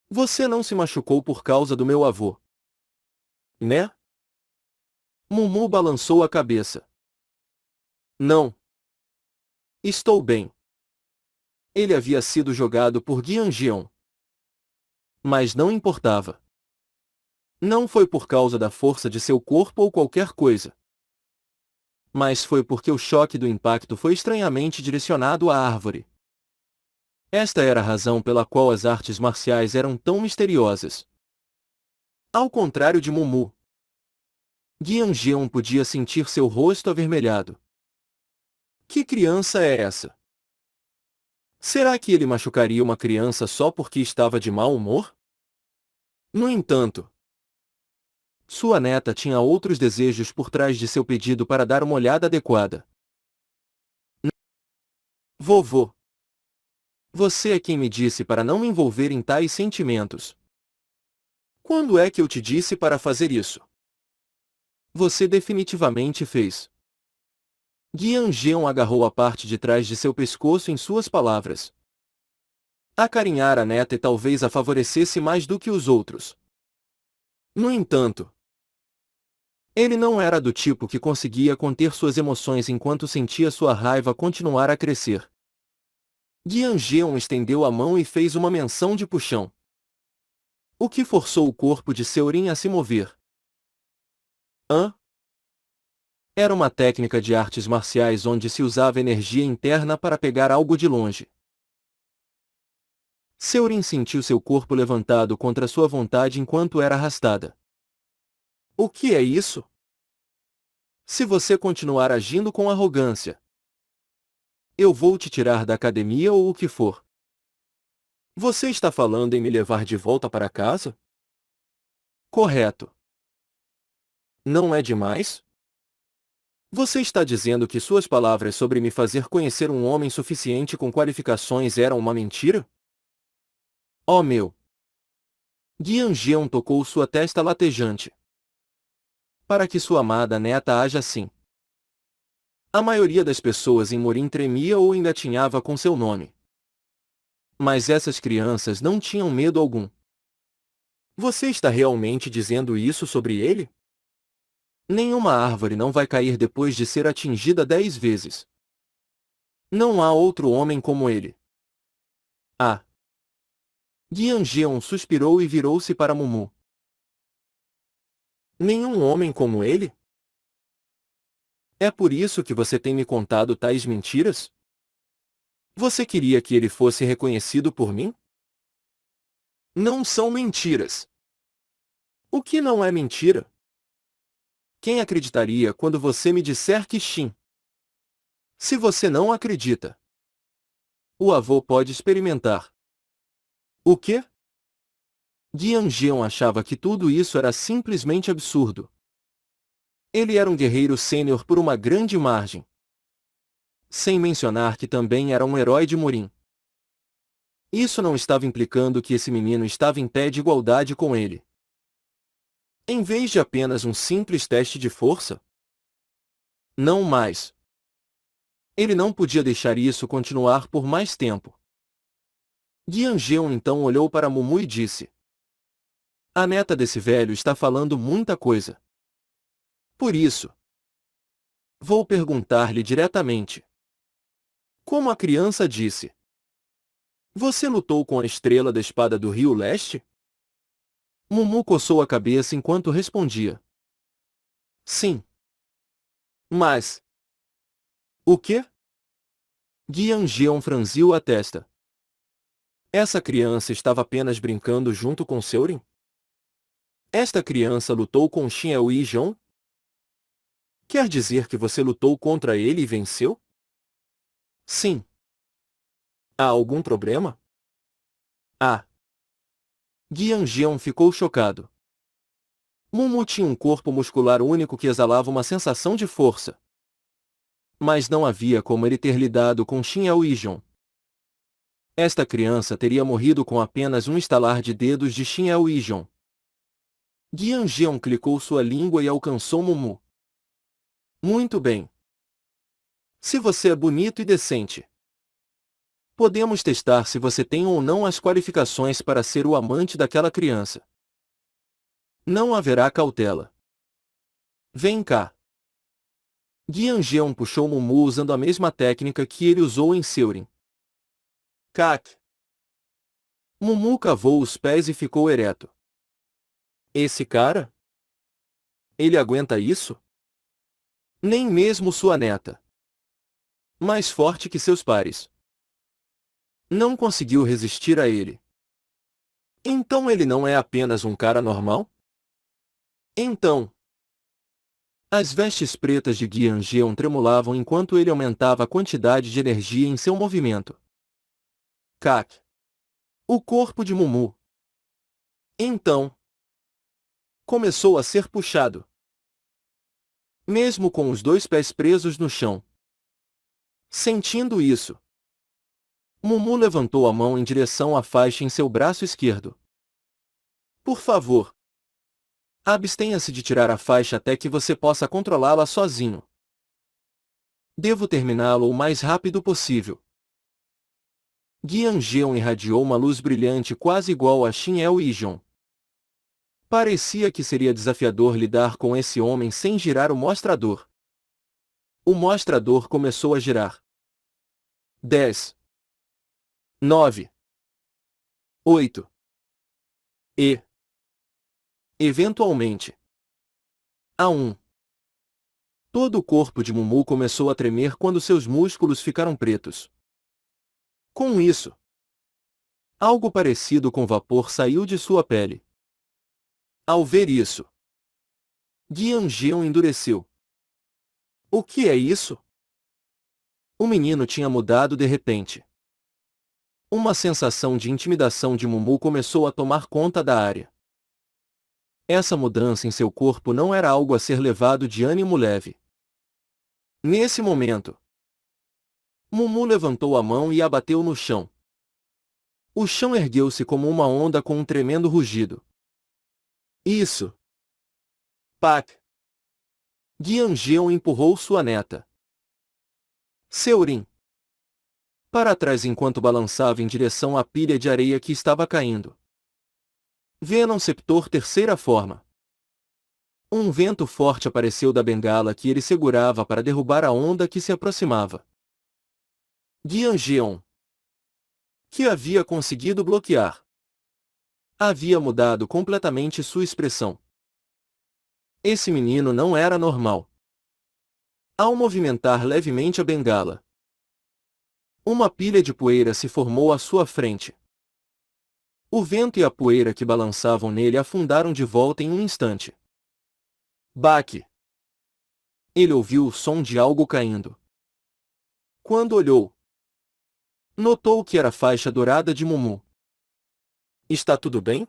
Você não se machucou por causa do meu avô, né? Mumu balançou a cabeça. Não. Estou bem. Ele havia sido jogado por Giang-geon. Mas não importava. Não foi por causa da força de seu corpo ou qualquer coisa. Mas foi porque o choque do impacto foi estranhamente direcionado à árvore. Esta era a razão pela qual as artes marciais eram tão misteriosas. Ao contrário de Mumu, Giang-geon podia sentir seu rosto avermelhado. Que criança é essa? Será que ele machucaria uma criança só porque estava de mau humor? No entanto, sua neta tinha outros desejos por trás de seu pedido para dar uma olhada adequada. Vovô, você é quem me disse para não me envolver em tais sentimentos. Quando é que eu te disse para fazer isso? Você definitivamente fez. Giang-geon agarrou a parte de trás de seu pescoço em suas palavras. Acarinhar a neta e talvez a favorecesse mais do que os outros. No entanto, Ele não era do tipo que conseguia conter suas emoções enquanto sentia sua raiva continuar a crescer. Giang estendeu a mão e fez uma menção de puxão, o que forçou o corpo de Seurin a se mover. Hã? Era uma técnica de artes marciais onde se usava energia interna para pegar algo de longe. Seurin sentiu seu corpo levantado contra sua vontade enquanto era arrastada. O que é isso? Se você continuar agindo com arrogância, eu vou te tirar da academia ou o que for. Você está falando em me levar de volta para casa? Correto. Não é demais? Você está dizendo que suas palavras sobre me fazer conhecer um homem suficiente com qualificações eram uma mentira? Oh meu! Giang tocou sua testa latejante. Para que sua amada neta haja assim. A maioria das pessoas em Morim tremia ou engatinhava com seu nome. Mas essas crianças não tinham medo algum. Você está realmente dizendo isso sobre ele? Nenhuma árvore não vai cair depois de ser atingida 10 vezes. Não há outro homem como ele. Ah! Giang suspirou e virou-se para Mumu. Nenhum homem como ele? É por isso que você tem me contado tais mentiras? Você queria que ele fosse reconhecido por mim? Não são mentiras. O que não é mentira? Quem acreditaria quando você me disser que sim? Se você não acredita, o avô pode experimentar. O quê? Giang achava que tudo isso era simplesmente absurdo. Ele era um guerreiro sênior por uma grande margem. Sem mencionar que também era um herói de Morim. Isso não estava implicando que esse menino estava em pé de igualdade com ele. Em vez de apenas um simples teste de força? Não mais. Ele não podia deixar isso continuar por mais tempo. Giang então olhou para Mumu e disse: a neta desse velho está falando muita coisa. Por isso, vou perguntar-lhe diretamente. Como a criança disse: você lutou com a estrela da espada do Rio Leste? Mumu coçou a cabeça enquanto respondia: sim. Mas... o quê? Giang franziu a testa. Essa criança estava apenas brincando junto com Seurin? Esta criança lutou com Xin e Zhong? Quer dizer que você lutou contra ele e venceu? Sim. Há algum problema? Ah. Giang ficou chocado. Mumu tinha um corpo muscular único que exalava uma sensação de força. Mas não havia como ele ter lidado com Xin e Zhong. Esta criança teria morrido com apenas um estalar de dedos de Xin e Zhong. Giang clicou sua língua e alcançou Mumu. Muito bem. Se você é bonito e decente, podemos testar se você tem ou não as qualificações para ser o amante daquela criança. Não haverá cautela. Vem cá. Giang puxou Mumu usando a mesma técnica que ele usou em Seurin. Cac. Mumu cavou os pés e ficou ereto. Esse cara? Ele aguenta isso? Nem mesmo sua neta. Mais forte que seus pares. Não conseguiu resistir a ele. Então ele não é apenas um cara normal? Então... as vestes pretas de Giang tremulavam enquanto ele aumentava a quantidade de energia em seu movimento. Cac. O corpo de Mumu. Então... começou a ser puxado. Mesmo com os 2 pés presos no chão. Sentindo isso, Mumu levantou a mão em direção à faixa em seu braço esquerdo. Por favor, abstenha-se de tirar a faixa até que você possa controlá-la sozinho. Devo terminá-lo o mais rápido possível. Giang irradiou uma luz brilhante quase igual a Xin e Zhong. Parecia que seria desafiador lidar com esse homem sem girar o mostrador. O mostrador começou a girar. 10, 9, 8 e, eventualmente, a 1. Todo o corpo de Mumu começou a tremer quando seus músculos ficaram pretos. Com isso, algo parecido com vapor saiu de sua pele. Ao ver isso, Guiangeon endureceu. O que é isso? O menino tinha mudado de repente. Uma sensação de intimidação de Mumu começou a tomar conta da área. Essa mudança em seu corpo não era algo a ser levado de ânimo leve. Nesse momento, Mumu levantou a mão e a bateu no chão. O chão ergueu-se como uma onda com um tremendo rugido. Isso! Pak! Guiangeon empurrou sua neta. Seurin! Para trás enquanto balançava em direção à pilha de areia que estava caindo. Venom Septor terceira forma. Um vento forte apareceu da bengala que ele segurava para derrubar a onda que se aproximava. Guiangeon, que havia conseguido bloquear, havia mudado completamente sua expressão. Esse menino não era normal. Ao movimentar levemente a bengala, uma pilha de poeira se formou à sua frente. O vento e a poeira que balançavam nele afundaram de volta em um instante. Baque! Ele ouviu o som de algo caindo. Quando olhou, notou que era a faixa dourada de Mumu. Está tudo bem?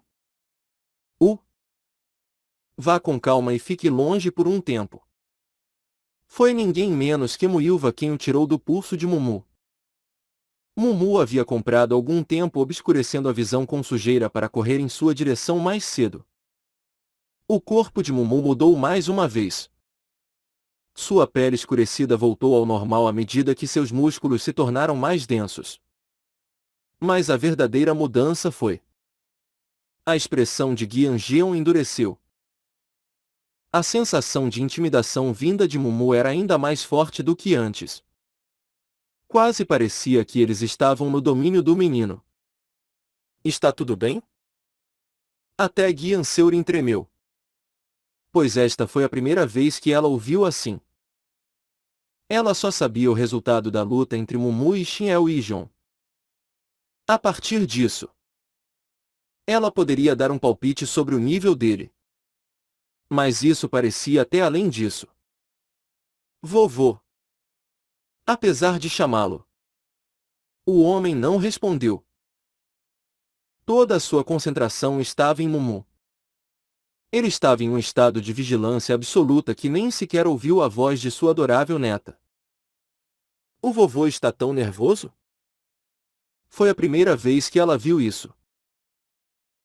Vá com calma e fique longe por um tempo. Foi ninguém menos que Muilva quem o tirou do pulso de Mumu. Mumu havia comprado algum tempo obscurecendo a visão com sujeira para correr em sua direção mais cedo. O corpo de Mumu mudou mais uma vez. Sua pele escurecida voltou ao normal à medida que seus músculos se tornaram mais densos. Mas a verdadeira mudança foi. A expressão de Guiangeon endureceu. A sensação de intimidação vinda de Mumu era ainda mais forte do que antes. Quase parecia que eles estavam no domínio do menino. Está tudo bem? Até Guianseurin tremeu. Pois esta foi a primeira vez que ela ouviu assim. Ela só sabia o resultado da luta entre Mumu e Shin El-Ijon. A partir disso, ela poderia dar um palpite sobre o nível dele. Mas isso parecia até além disso. Vovô. Apesar de chamá-lo, o homem não respondeu. Toda a sua concentração estava em Mumu. Ele estava em um estado de vigilância absoluta que nem sequer ouviu a voz de sua adorável neta. O vovô está tão nervoso? Foi a primeira vez que ela viu isso.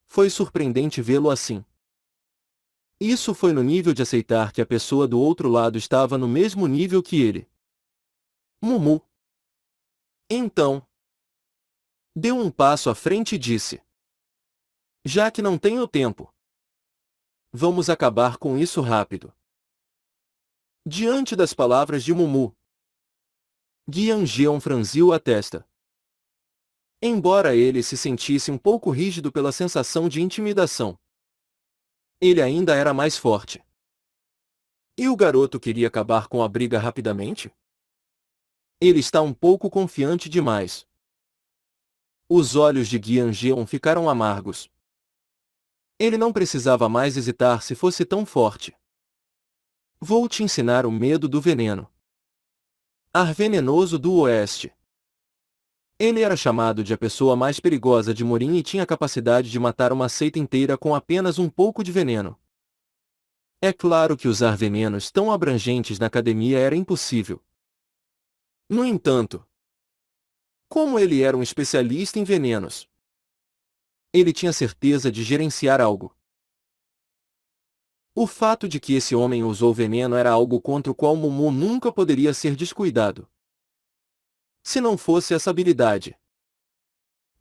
Foi surpreendente vê-lo assim. Isso foi no nível de aceitar que a pessoa do outro lado estava no mesmo nível que ele. Mumu. Então, deu um passo à frente e disse: já que não tenho tempo, vamos acabar com isso rápido. Diante das palavras de Mumu, Guiangeon franziu a testa. Embora ele se sentisse um pouco rígido pela sensação de intimidação, ele ainda era mais forte. E o garoto queria acabar com a briga rapidamente? Ele está um pouco confiante demais. Os olhos de Guiangeon ficaram amargos. Ele não precisava mais hesitar se fosse tão forte. Vou te ensinar o medo do veneno. Ar venenoso do oeste. Ele era chamado de a pessoa mais perigosa de Morin e tinha a capacidade de matar uma seita inteira com apenas um pouco de veneno. É claro que usar venenos tão abrangentes na academia era impossível. No entanto, como ele era um especialista em venenos, ele tinha certeza de gerenciar algo. O fato de que esse homem usou veneno era algo contra o qual Mumu nunca poderia ser descuidado. Se não fosse essa habilidade,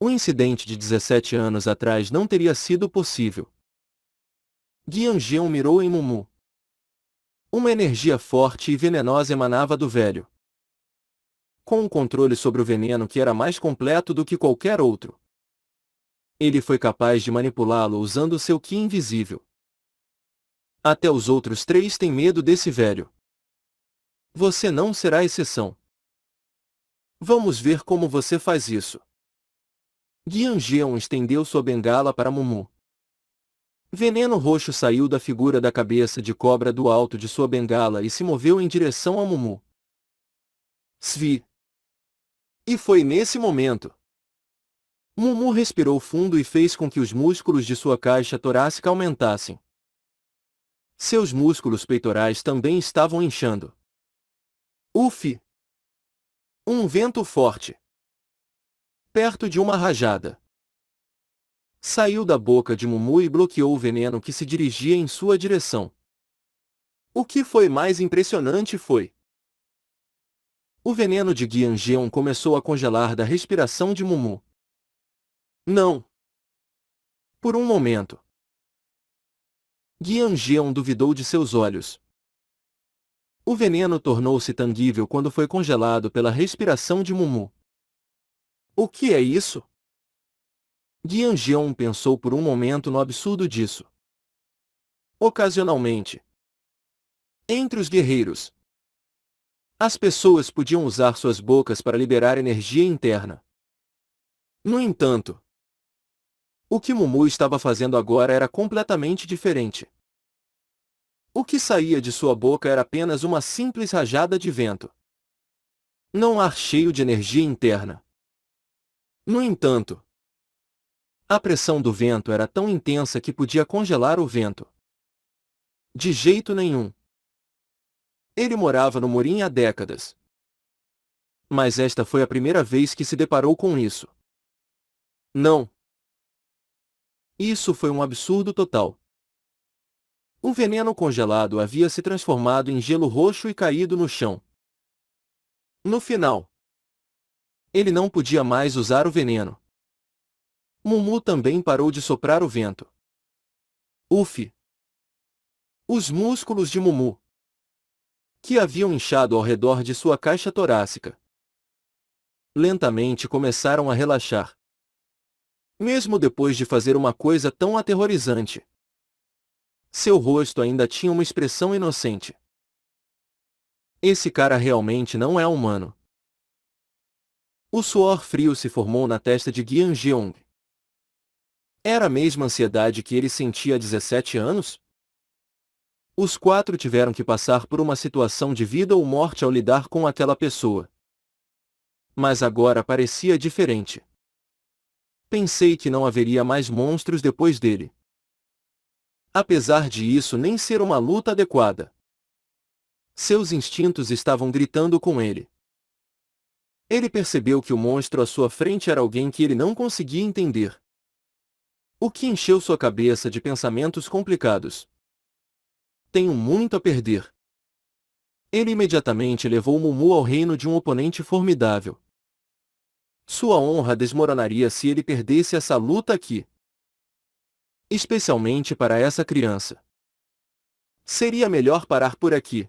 o incidente de 17 anos atrás não teria sido possível. Guianjeon mirou em Mumu. Uma energia forte e venenosa emanava do velho, com um controle sobre o veneno que era mais completo do que qualquer outro. Ele foi capaz de manipulá-lo usando seu ki invisível. Até os outros três têm medo desse velho. Você não será exceção. Vamos ver como você faz isso. Guianjeon estendeu sua bengala para Mumu. Veneno roxo saiu da figura da cabeça de cobra do alto de sua bengala e se moveu em direção a Mumu. Svi. E foi nesse momento. Mumu respirou fundo e fez com que os músculos de sua caixa torácica aumentassem. Seus músculos peitorais também estavam inchando. Uf! Um vento forte, perto de uma rajada, saiu da boca de Mumu e bloqueou o veneno que se dirigia em sua direção. O que foi mais impressionante foi: o veneno de Guianjeon começou a congelar da respiração de Mumu. Não! Por um momento, Guianjeon duvidou de seus olhos. O veneno tornou-se tangível quando foi congelado pela respiração de Mumu. O que é isso? Guianjeon pensou por um momento no absurdo disso. Ocasionalmente, entre os guerreiros, as pessoas podiam usar suas bocas para liberar energia interna. No entanto, o que Mumu estava fazendo agora era completamente diferente. O que saía de sua boca era apenas uma simples rajada de vento. Não ar cheio de energia interna. No entanto, a pressão do vento era tão intensa que podia congelar o vento. De jeito nenhum. Ele morava no Morim há décadas. Mas esta foi a primeira vez que se deparou com isso. Não. Isso foi um absurdo total. O veneno congelado havia se transformado em gelo roxo e caído no chão. No final, ele não podia mais usar o veneno. Mumu também parou de soprar o vento. Uf! Os músculos de Mumu, que haviam inchado ao redor de sua caixa torácica, lentamente começaram a relaxar. Mesmo depois de fazer uma coisa tão aterrorizante, seu rosto ainda tinha uma expressão inocente. Esse cara realmente não é humano. O suor frio se formou na testa de Guianjeon. Era a mesma ansiedade que ele sentia há 17 anos? Os quatro tiveram que passar por uma situação de vida ou morte ao lidar com aquela pessoa. Mas agora parecia diferente. Pensei que não haveria mais monstros depois dele. Apesar de isso nem ser uma luta adequada, seus instintos estavam gritando com ele. Ele percebeu que o monstro à sua frente era alguém que ele não conseguia entender. O que encheu sua cabeça de pensamentos complicados. Tenho muito a perder. Ele imediatamente levou Mumu ao reino de um oponente formidável. Sua honra desmoronaria se ele perdesse essa luta aqui. Especialmente para essa criança. Seria melhor parar por aqui.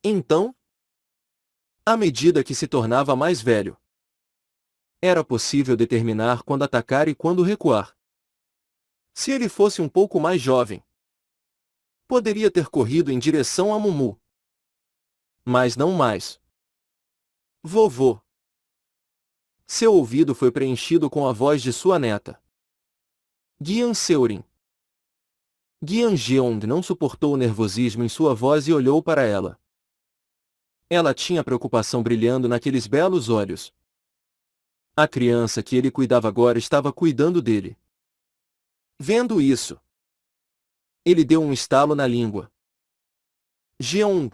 Então, à medida que se tornava mais velho, era possível determinar quando atacar e quando recuar. Se ele fosse um pouco mais jovem, poderia ter corrido em direção a Mumu. Mas não mais. Vovô. Seu ouvido foi preenchido com a voz de sua neta. Guianseurin. Guianjeong não suportou o nervosismo em sua voz e olhou para ela. Ela tinha preocupação brilhando naqueles belos olhos. A criança que ele cuidava agora estava cuidando dele. Vendo isso, ele deu um estalo na língua. Jeong.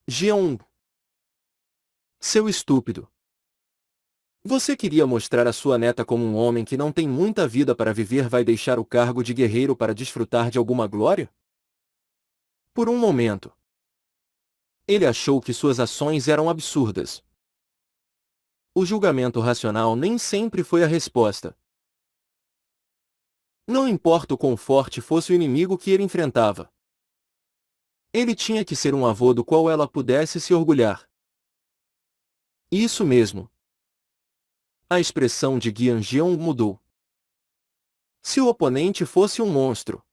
Jeong. Seu estúpido. Você queria mostrar a sua neta como um homem que não tem muita vida para viver vai deixar o cargo de guerreiro para desfrutar de alguma glória? Por um momento, ele achou que suas ações eram absurdas. O julgamento racional nem sempre foi a resposta. Não importa o quão forte fosse o inimigo que ele enfrentava. Ele tinha que ser um avô do qual ela pudesse se orgulhar. Isso mesmo. A expressão de Gian Jeong mudou. Se o oponente fosse um monstro,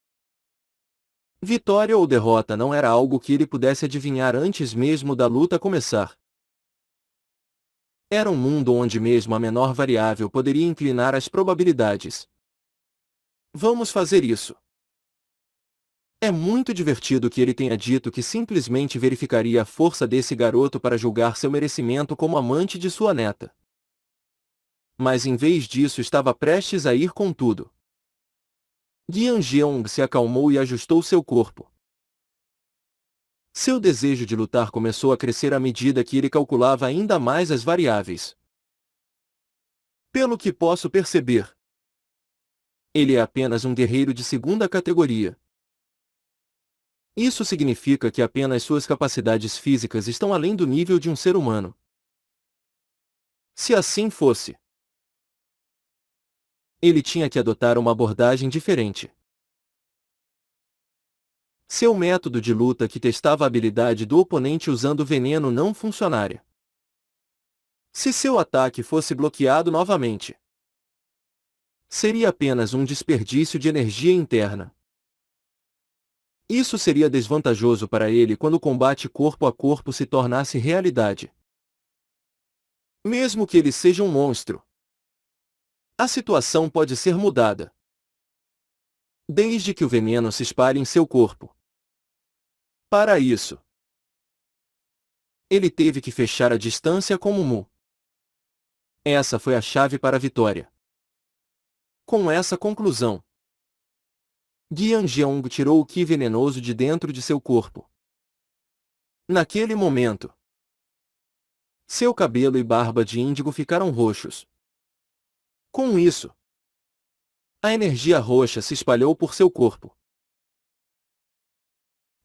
vitória ou derrota não era algo que ele pudesse adivinhar antes mesmo da luta começar. Era um mundo onde mesmo a menor variável poderia inclinar as probabilidades. Vamos fazer isso. É muito divertido que ele tenha dito que simplesmente verificaria a força desse garoto para julgar seu merecimento como amante de sua neta. Mas em vez disso estava prestes a ir com tudo. Gian Jeong se acalmou e ajustou seu corpo. Seu desejo de lutar começou a crescer à medida que ele calculava ainda mais as variáveis. Pelo que posso perceber, ele é apenas um guerreiro de segunda categoria. Isso significa que apenas suas capacidades físicas estão além do nível de um ser humano. Se assim fosse, ele tinha que adotar uma abordagem diferente. Seu método de luta que testava a habilidade do oponente usando veneno não funcionaria. Se seu ataque fosse bloqueado novamente, seria apenas um desperdício de energia interna. Isso seria desvantajoso para ele quando o combate corpo a corpo se tornasse realidade. Mesmo que ele seja um monstro, a situação pode ser mudada, desde que o veneno se espalhe em seu corpo. Para isso, ele teve que fechar a distância com Mumu. Essa foi a chave para a vitória. Com essa conclusão, Gian Jeong tirou o Qi venenoso de dentro de seu corpo. Naquele momento, seu cabelo e barba de índigo ficaram roxos. Com isso, a energia roxa se espalhou por seu corpo.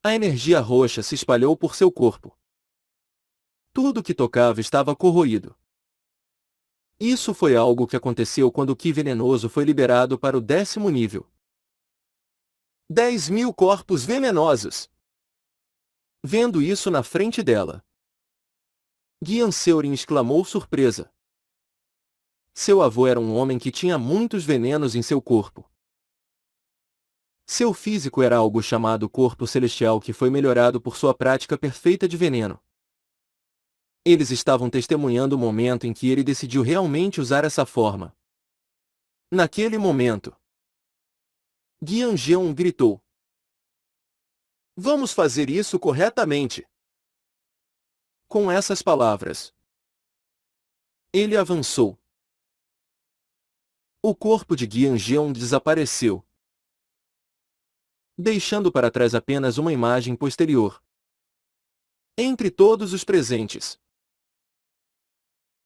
A energia roxa se espalhou por seu corpo. Tudo que tocava estava corroído. Isso foi algo que aconteceu quando o Qi venenoso foi liberado para o 10º nível. 10.000 corpos venenosos! Vendo isso na frente dela, Gian Seurin exclamou surpresa. Seu avô era um homem que tinha muitos venenos em seu corpo. Seu físico era algo chamado corpo celestial que foi melhorado por sua prática perfeita de veneno. Eles estavam testemunhando o momento em que ele decidiu realmente usar essa forma. Naquele momento, Gian Jeong gritou: "Vamos fazer isso corretamente!" Com essas palavras, ele avançou. O corpo de Gian Jeong desapareceu, deixando para trás apenas uma imagem posterior. Entre todos os presentes,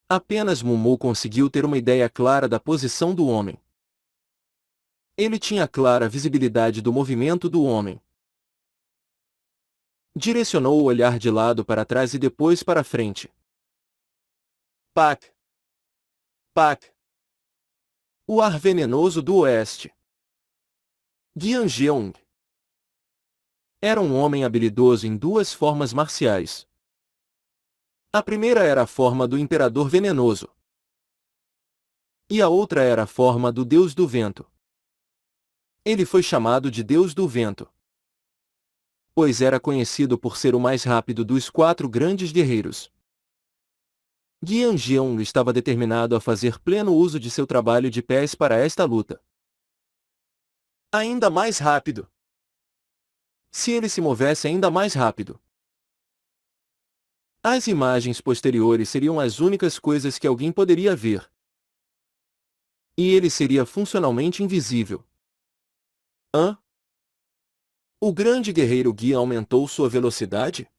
apenas Mumu conseguiu ter uma ideia clara da posição do homem. Ele tinha clara visibilidade do movimento do homem. Direcionou o olhar de lado para trás e depois para frente. Pak! Pak! O ar venenoso do oeste. Gian Jeong era um homem habilidoso em duas formas marciais. A primeira era a forma do Imperador Venenoso. E a outra era a forma do Deus do Vento. Ele foi chamado de Deus do Vento, pois era conhecido por ser o mais rápido dos 4 grandes guerreiros. Gian Jeong estava determinado a fazer pleno uso de seu trabalho de pés para esta luta. Ainda mais rápido. Se ele se movesse ainda mais rápido, as imagens posteriores seriam as únicas coisas que alguém poderia ver. E ele seria funcionalmente invisível. O grande guerreiro Guia aumentou sua velocidade?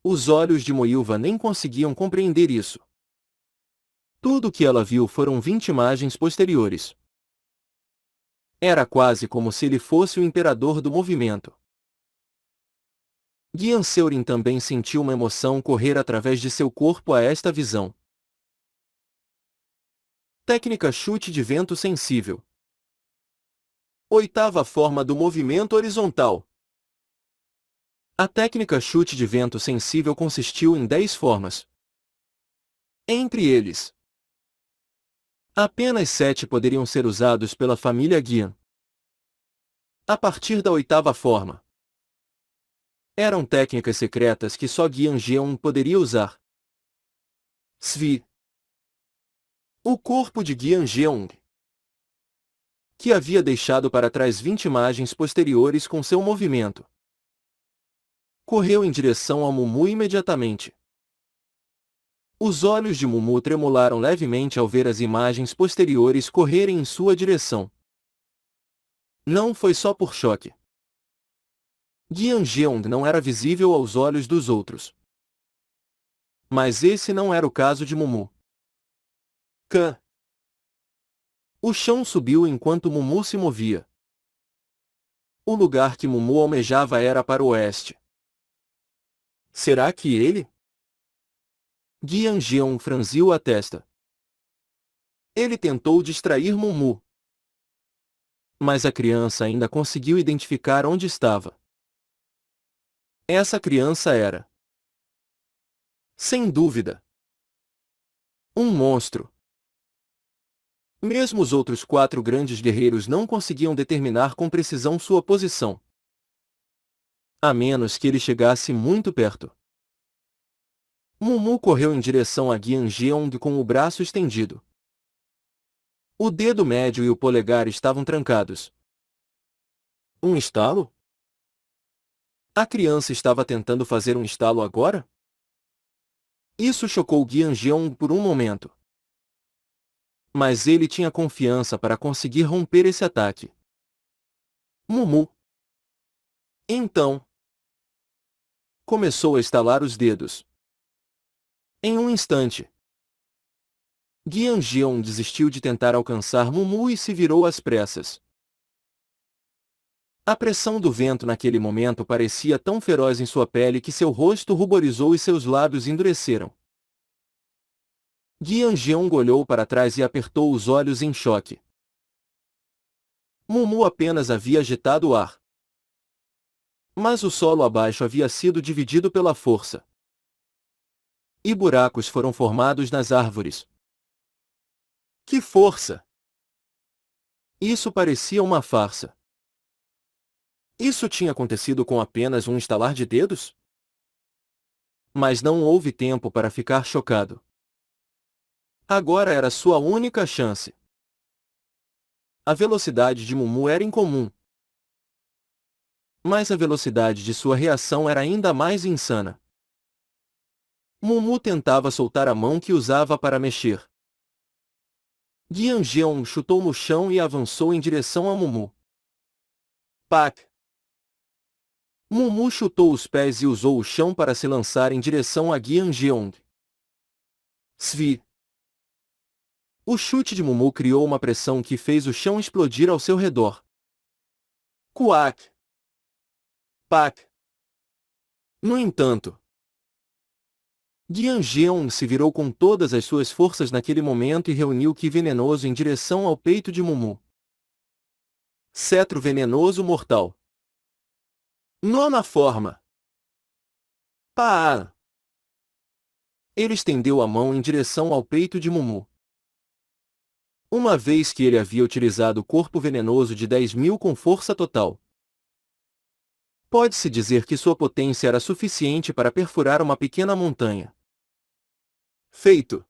Os olhos de Moilva nem conseguiam compreender isso. Tudo o que ela viu foram 20 imagens posteriores. Era quase como se ele fosse o imperador do movimento. Gian Seurin também sentiu uma emoção correr através de seu corpo a esta visão. Técnica chute de vento sensível. Oitava forma do movimento horizontal. A técnica chute de vento sensível consistiu em 10 formas. Entre eles, apenas 7 poderiam ser usados pela família Guian. A partir da oitava forma, eram técnicas secretas que só Guian Jeon poderia usar. Svi. O corpo de Guian Jeong, que havia deixado para trás 20 imagens posteriores com seu movimento, correu em direção a Mumu imediatamente. Os olhos de Mumu tremularam levemente ao ver as imagens posteriores correrem em sua direção. Não foi só por choque. Guian Jeong não era visível aos olhos dos outros. Mas esse não era o caso de Mumu. O chão subiu enquanto Mumu se movia. O lugar que Mumu almejava era para o oeste. Será que ele? Guian Jeong franziu a testa. Ele tentou distrair Mumu. Mas a criança ainda conseguiu identificar onde estava. Essa criança era, sem dúvida, um monstro. Mesmo os outros 4 grandes guerreiros não conseguiam determinar com precisão sua posição, a menos que ele chegasse muito perto. Mumu correu em direção a Guian Jeong com o braço estendido. O dedo médio e o polegar estavam trancados. Um estalo? A criança estava tentando fazer um estalo agora? Isso chocou Guian Jeong por um momento. Mas ele tinha confiança para conseguir romper esse ataque. Mumu. Então, começou a estalar os dedos. Em um instante, Guian Jeong desistiu de tentar alcançar Mumu e se virou às pressas. A pressão do vento naquele momento parecia tão feroz em sua pele que seu rosto ruborizou e seus lábios endureceram. Guian Jeong olhou para trás e apertou os olhos em choque. Mumu apenas havia agitado o ar. Mas o solo abaixo havia sido dividido pela força. E buracos foram formados nas árvores. Que força! Isso parecia uma farsa. Isso tinha acontecido com apenas um estalar de dedos? Mas não houve tempo para ficar chocado. Agora era sua única chance. A velocidade de Mumu era incomum. Mas a velocidade de sua reação era ainda mais insana. Mumu tentava soltar a mão que usava para mexer. Guian Jeong chutou no chão e avançou em direção a Mumu. Pak! Mumu chutou os pés e usou o chão para se lançar em direção a Guian Jeong. Svi! O chute de Mumu criou uma pressão que fez o chão explodir ao seu redor. Kuak! Pak! No entanto, Guian Jeong se virou com todas as suas forças naquele momento e reuniu Ki venenoso em direção ao peito de Mumu. Cetro venenoso mortal. Nona forma. Pá! Ele estendeu a mão em direção ao peito de Mumu. Uma vez que ele havia utilizado o corpo venenoso de 10.000 com força total, pode-se dizer que sua potência era suficiente para perfurar uma pequena montanha. Feito!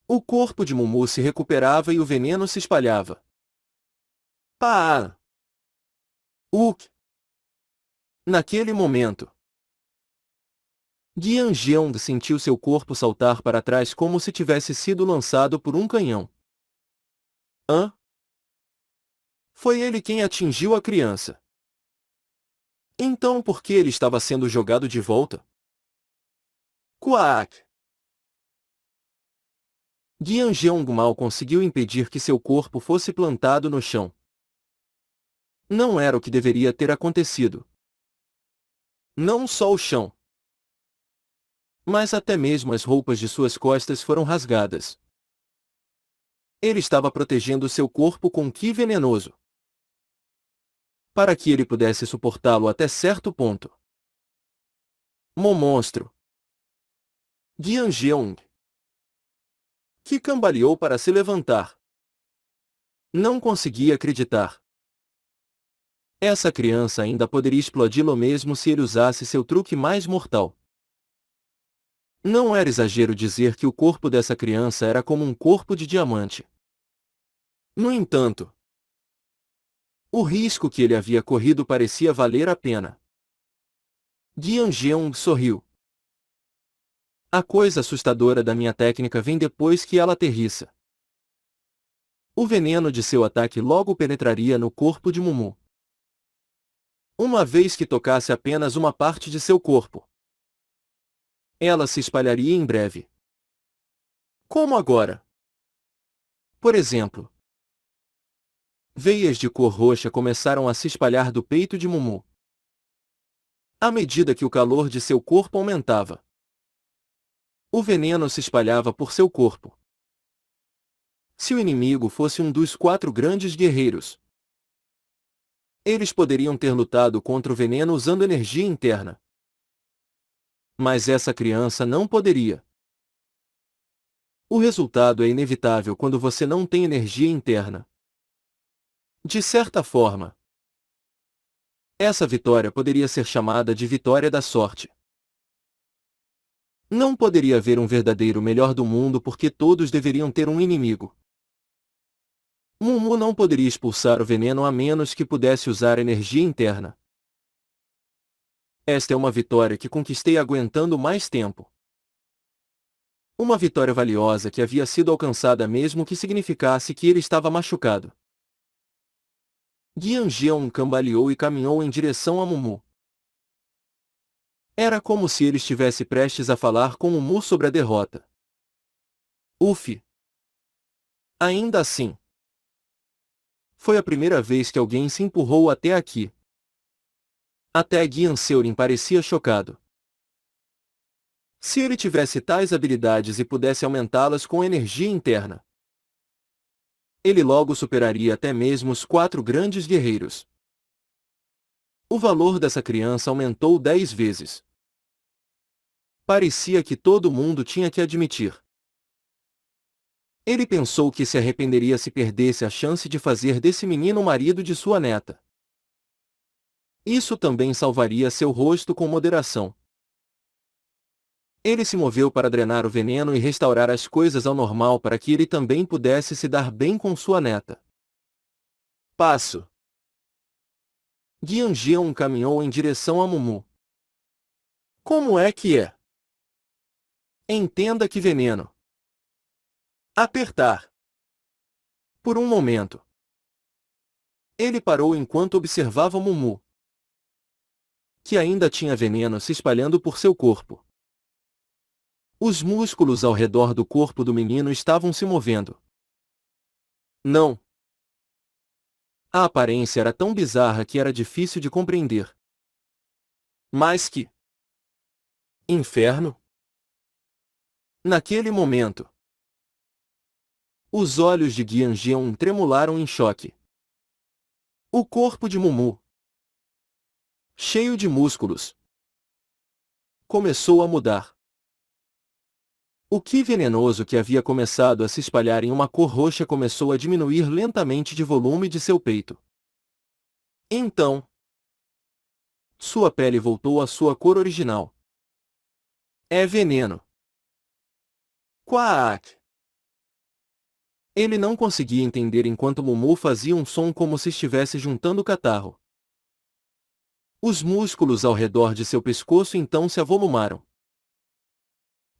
O corpo de Mumu se recuperava e o veneno se espalhava. Pá! Uk! Naquele momento, Guian Jeong sentiu seu corpo saltar para trás como se tivesse sido lançado por um canhão. Hã? Foi ele quem atingiu a criança. Então por que ele estava sendo jogado de volta? Quack! Guian Jeong mal conseguiu impedir que seu corpo fosse plantado no chão. Não era o que deveria ter acontecido. Não só o chão, mas até mesmo as roupas de suas costas foram rasgadas. Ele estava protegendo seu corpo com Ki venenoso. para que ele pudesse suportá-lo até certo ponto. Monstro. Gianjeong, que cambaleou para se levantar. Não conseguia acreditar. Essa criança ainda poderia explodi-lo mesmo se ele usasse seu truque mais mortal. Não era exagero dizer que o corpo dessa criança era como um corpo de diamante. No entanto, o risco que ele havia corrido parecia valer a pena. Gianjeong sorriu. A coisa assustadora da minha técnica vem depois que ela aterrissa. O veneno de seu ataque logo penetraria no corpo de Mumu. Uma vez que tocasse apenas uma parte de seu corpo, ela se espalharia em breve. Como agora? Por exemplo, veias de cor roxa começaram a se espalhar do peito de Mumu. À medida que o calor de seu corpo aumentava, o veneno se espalhava por seu corpo. Se o inimigo fosse um dos 4 grandes guerreiros, eles poderiam ter lutado contra o veneno usando energia interna. Mas essa criança não poderia. O resultado é inevitável quando você não tem energia interna. De certa forma, essa vitória poderia ser chamada de vitória da sorte. Não poderia haver um verdadeiro melhor do mundo porque todos deveriam ter um inimigo. Mumu não poderia expulsar o veneno a menos que pudesse usar energia interna. Esta é uma vitória que conquistei aguentando mais tempo. Uma vitória valiosa que havia sido alcançada mesmo que significasse que ele estava machucado. Gianjeong cambaleou e caminhou em direção a Mumu. Era como se ele estivesse prestes a falar com Mumu sobre a derrota. Uf! Ainda assim, foi a primeira vez que alguém se empurrou até aqui. Até Gianseurin parecia chocado. Se ele tivesse tais habilidades e pudesse aumentá-las com energia interna, ele logo superaria até mesmo os 4 grandes guerreiros. O valor dessa criança aumentou 10 vezes. Parecia que todo mundo tinha que admitir. Ele pensou que se arrependeria se perdesse a chance de fazer desse menino o marido de sua neta. Isso também salvaria seu rosto com moderação. Ele se moveu para drenar o veneno e restaurar as coisas ao normal para que ele também pudesse se dar bem com sua neta. Passo. Gianjeong caminhou em direção a Mumu. Como é que é? Entenda que veneno. Apertar. Por um momento. Ele parou enquanto observava Mumu, que ainda tinha veneno se espalhando por seu corpo. Os músculos ao redor do corpo do menino estavam se movendo. Não. A aparência era tão bizarra que era difícil de compreender. Mas que inferno! Naquele momento, os olhos de Gianjeong tremularam em choque. O corpo de Mumu, cheio de músculos, começou a mudar. O que venenoso que havia começado a se espalhar em uma cor roxa começou a diminuir lentamente de volume de seu peito. Então, sua pele voltou à sua cor original. É veneno. Quack! Ele não conseguia entender enquanto Mumu fazia um som como se estivesse juntando catarro. Os músculos ao redor de seu pescoço então se avolumaram.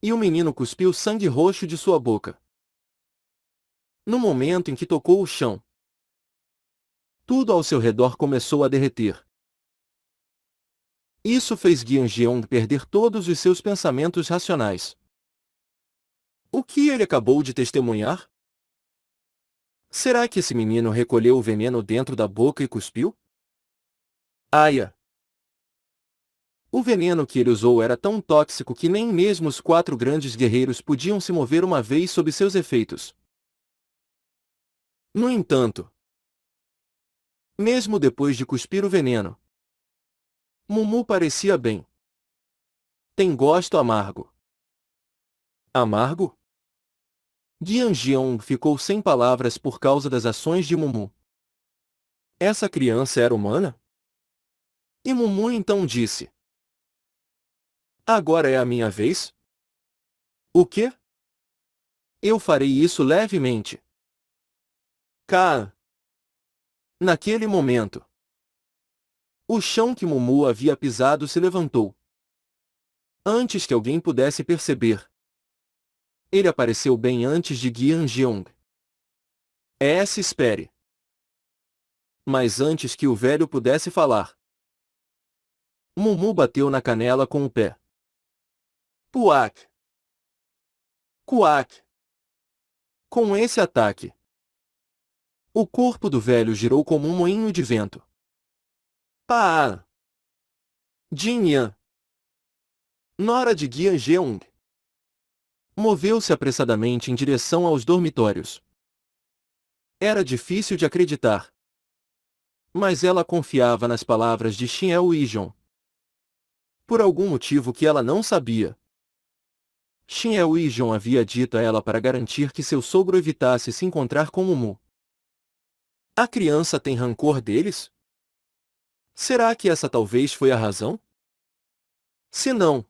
E o menino cuspiu sangue roxo de sua boca. No momento em que tocou o chão, tudo ao seu redor começou a derreter. Isso fez Gianjeong perder todos os seus pensamentos racionais. O que ele acabou de testemunhar? Será que esse menino recolheu o veneno dentro da boca e cuspiu? Aia! O veneno que ele usou era tão tóxico que nem mesmo os 4 grandes guerreiros podiam se mover uma vez sob seus efeitos. No entanto, mesmo depois de cuspir o veneno. Mumu parecia bem. Tem gosto amargo. Amargo? Gian Jeong ficou sem palavras por causa das ações de Mumu. Essa criança era humana? E Mumu então disse: Agora é a minha vez? O quê? Eu farei isso levemente. Kaan. Naquele momento, o chão que Mumu havia pisado se levantou. Antes que alguém pudesse perceber, ele apareceu bem antes de Gian Jeong. Espere. Mas antes que o velho pudesse falar, Mumu bateu na canela com o pé. Puak! Kuak! Com esse ataque, o corpo do velho girou como um moinho de vento. Paa! Jin Yan! Nora de Gian Jeong moveu-se apressadamente em direção aos dormitórios. Era difícil de acreditar. Mas ela confiava nas palavras de Shin El-Ijon. Por algum motivo que ela não sabia, Shin El-Ijon havia dito a ela para garantir que seu sogro evitasse se encontrar com Mumu. A criança tem rancor deles? Será que essa talvez foi a razão? Se não,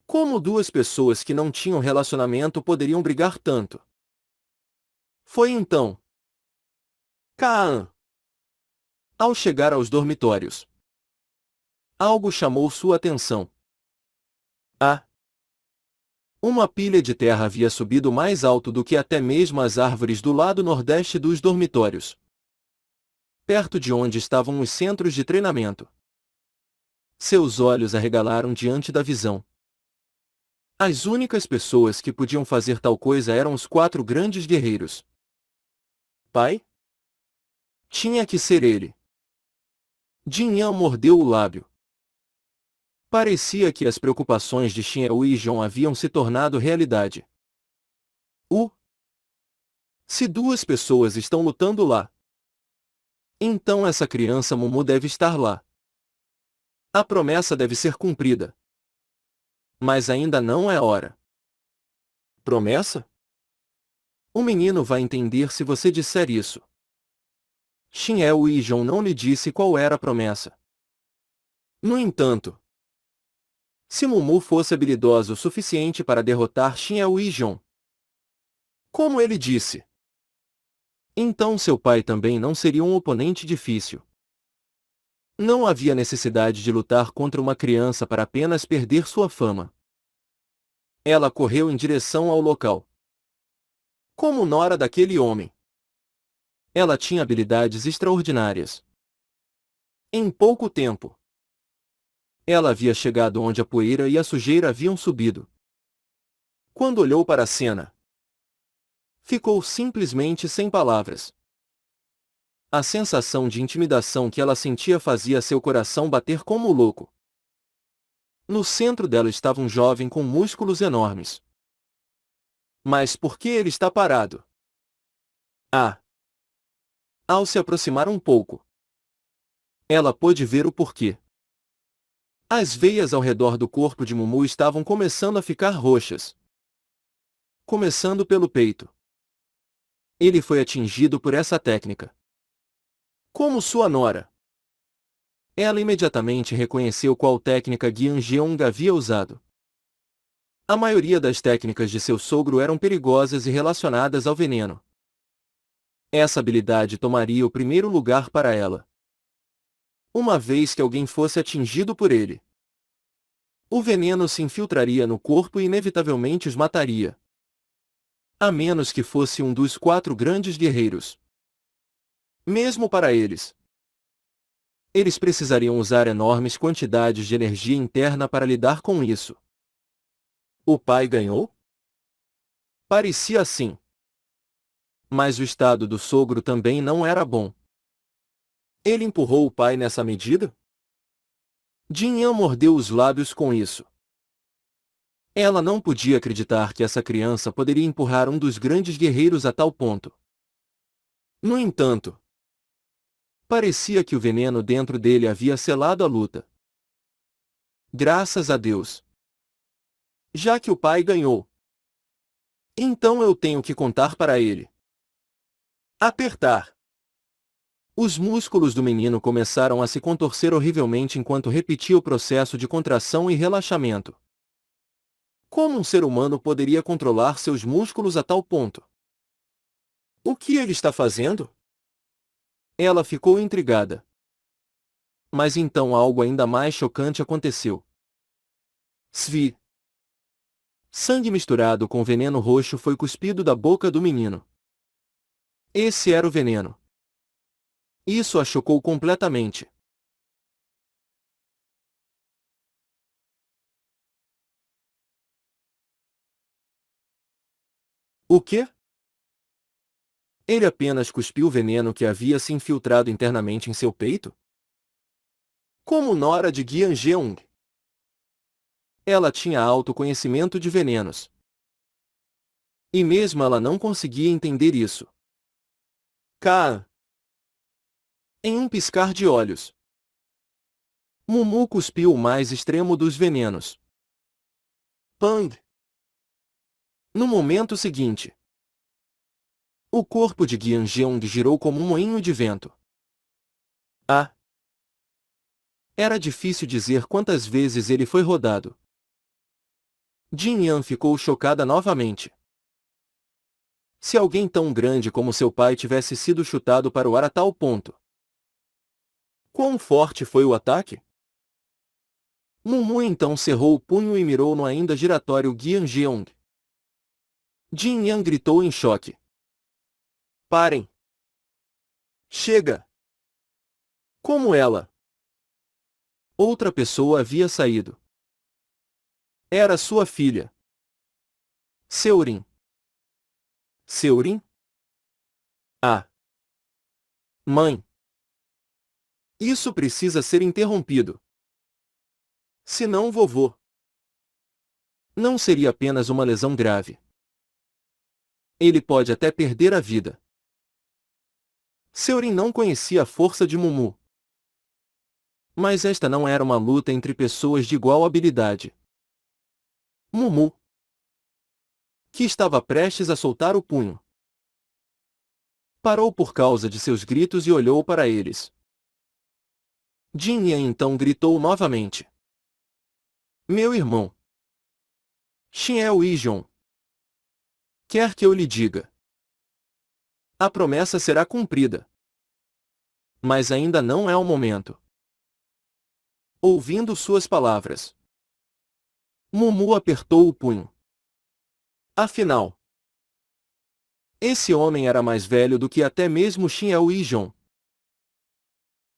como duas pessoas que não tinham relacionamento poderiam brigar tanto? Foi então. Kaan. Ao chegar aos dormitórios, algo chamou sua atenção. Uma pilha de terra havia subido mais alto do que até mesmo as árvores do lado nordeste dos dormitórios, perto de onde estavam os centros de treinamento. Seus olhos arregalaram diante da visão. As únicas pessoas que podiam fazer tal coisa eram os 4 grandes guerreiros. Pai? Tinha que ser ele. Jin Yan mordeu o lábio. Parecia que as preocupações de Shin El-Ijon haviam se tornado realidade. Se 2 pessoas estão lutando lá, então essa criança Mumu deve estar lá. A promessa deve ser cumprida. Mas ainda não é hora. Promessa? O menino vai entender se você disser isso. Shin El-Ijon não lhe disse qual era a promessa. No entanto, se Mumu fosse habilidoso o suficiente para derrotar Shin El-Ijon, como ele disse, então seu pai também não seria um oponente difícil. Não havia necessidade de lutar contra uma criança para apenas perder sua fama. Ela correu em direção ao local. Como nora daquele homem, ela tinha habilidades extraordinárias. Em pouco tempo, ela havia chegado onde a poeira e a sujeira haviam subido. Quando olhou para a cena, ficou simplesmente sem palavras. A sensação de intimidação que ela sentia fazia seu coração bater como louco. No centro dela estava um jovem com músculos enormes. Mas por que ele está parado? Ao se aproximar um pouco, ela pôde ver o porquê. As veias ao redor do corpo de Mumu estavam começando a ficar roxas. Começando pelo peito. Ele foi atingido por essa técnica. Como sua nora, ela imediatamente reconheceu qual técnica Gian Jeong havia usado. A maioria das técnicas de seu sogro eram perigosas e relacionadas ao veneno. Essa habilidade tomaria o primeiro lugar para ela. Uma vez que alguém fosse atingido por ele, o veneno se infiltraria no corpo e inevitavelmente os mataria. A menos que fosse um dos 4 grandes guerreiros. Mesmo para eles, precisariam usar enormes quantidades de energia interna para lidar com isso. O pai ganhou? Parecia assim. Mas o estado do sogro também não era bom. Ele empurrou o pai nessa medida? Jin Yan mordeu os lábios com isso. Ela não podia acreditar que essa criança poderia empurrar um dos grandes guerreiros a tal ponto. No entanto, Parecia que o veneno dentro dele havia selado a luta. Graças a Deus! Já que o pai ganhou, então eu tenho que contar para ele. Apertar. Os músculos do menino começaram a se contorcer horrivelmente enquanto repetia o processo de contração e relaxamento. Como um ser humano poderia controlar seus músculos a tal ponto? O que ele está fazendo? Ela ficou intrigada. Mas então algo ainda mais chocante aconteceu. Svi. Sangue misturado com veneno roxo foi cuspido da boca do menino. Esse era o veneno. Isso a chocou completamente. O quê? Ele apenas cuspiu o veneno que havia se infiltrado internamente em seu peito? Como Nora de Gyeongjeong. Ela tinha alto conhecimento de venenos. E mesmo ela não conseguia entender isso. Kaan. Em um piscar de olhos, Mumu cuspiu o mais extremo dos venenos. Pang! No momento seguinte, o corpo de Gyeongjeong girou como um moinho de vento. Ah! Era difícil dizer quantas vezes ele foi rodado. Jin Yan ficou chocada novamente. Se alguém tão grande como seu pai tivesse sido chutado para o ar a tal ponto. Quão forte foi o ataque? Mumu então cerrou o punho e mirou no ainda giratório Gyeongjeong. Jin Yan gritou em choque. Parem! Chega! Como ela? Outra pessoa havia saído. Era sua filha. Seurin. Seurin? Ah! Mãe! Isso precisa ser interrompido. Senão vovô. Não seria apenas uma lesão grave. Ele pode até perder a vida. Seurin não conhecia a força de Mumu. Mas esta não era uma luta entre pessoas de igual habilidade. Mumu, que estava prestes a soltar o punho, parou por causa de seus gritos e olhou para eles. Jin Yan então gritou novamente. Meu irmão. Xiao Yijon. Quer que eu lhe diga? A promessa será cumprida. Mas ainda não é o momento. Ouvindo suas palavras, Mumu apertou o punho. Afinal, esse homem era mais velho do que até mesmo Xiao Yijon.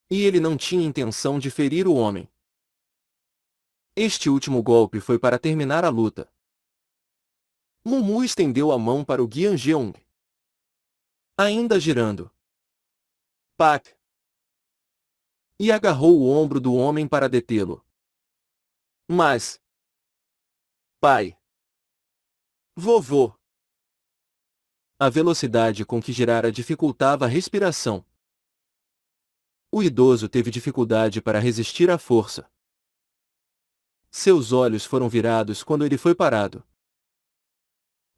E ele não tinha intenção de ferir o homem. Este último golpe foi para terminar a luta. Mumu estendeu a mão para o Gyeongjeong. Ainda girando. Pak! E agarrou o ombro do homem para detê-lo. Mas... Pai! Vovô! A velocidade com que girara dificultava a respiração. O idoso teve dificuldade para resistir à força. Seus olhos foram virados quando ele foi parado.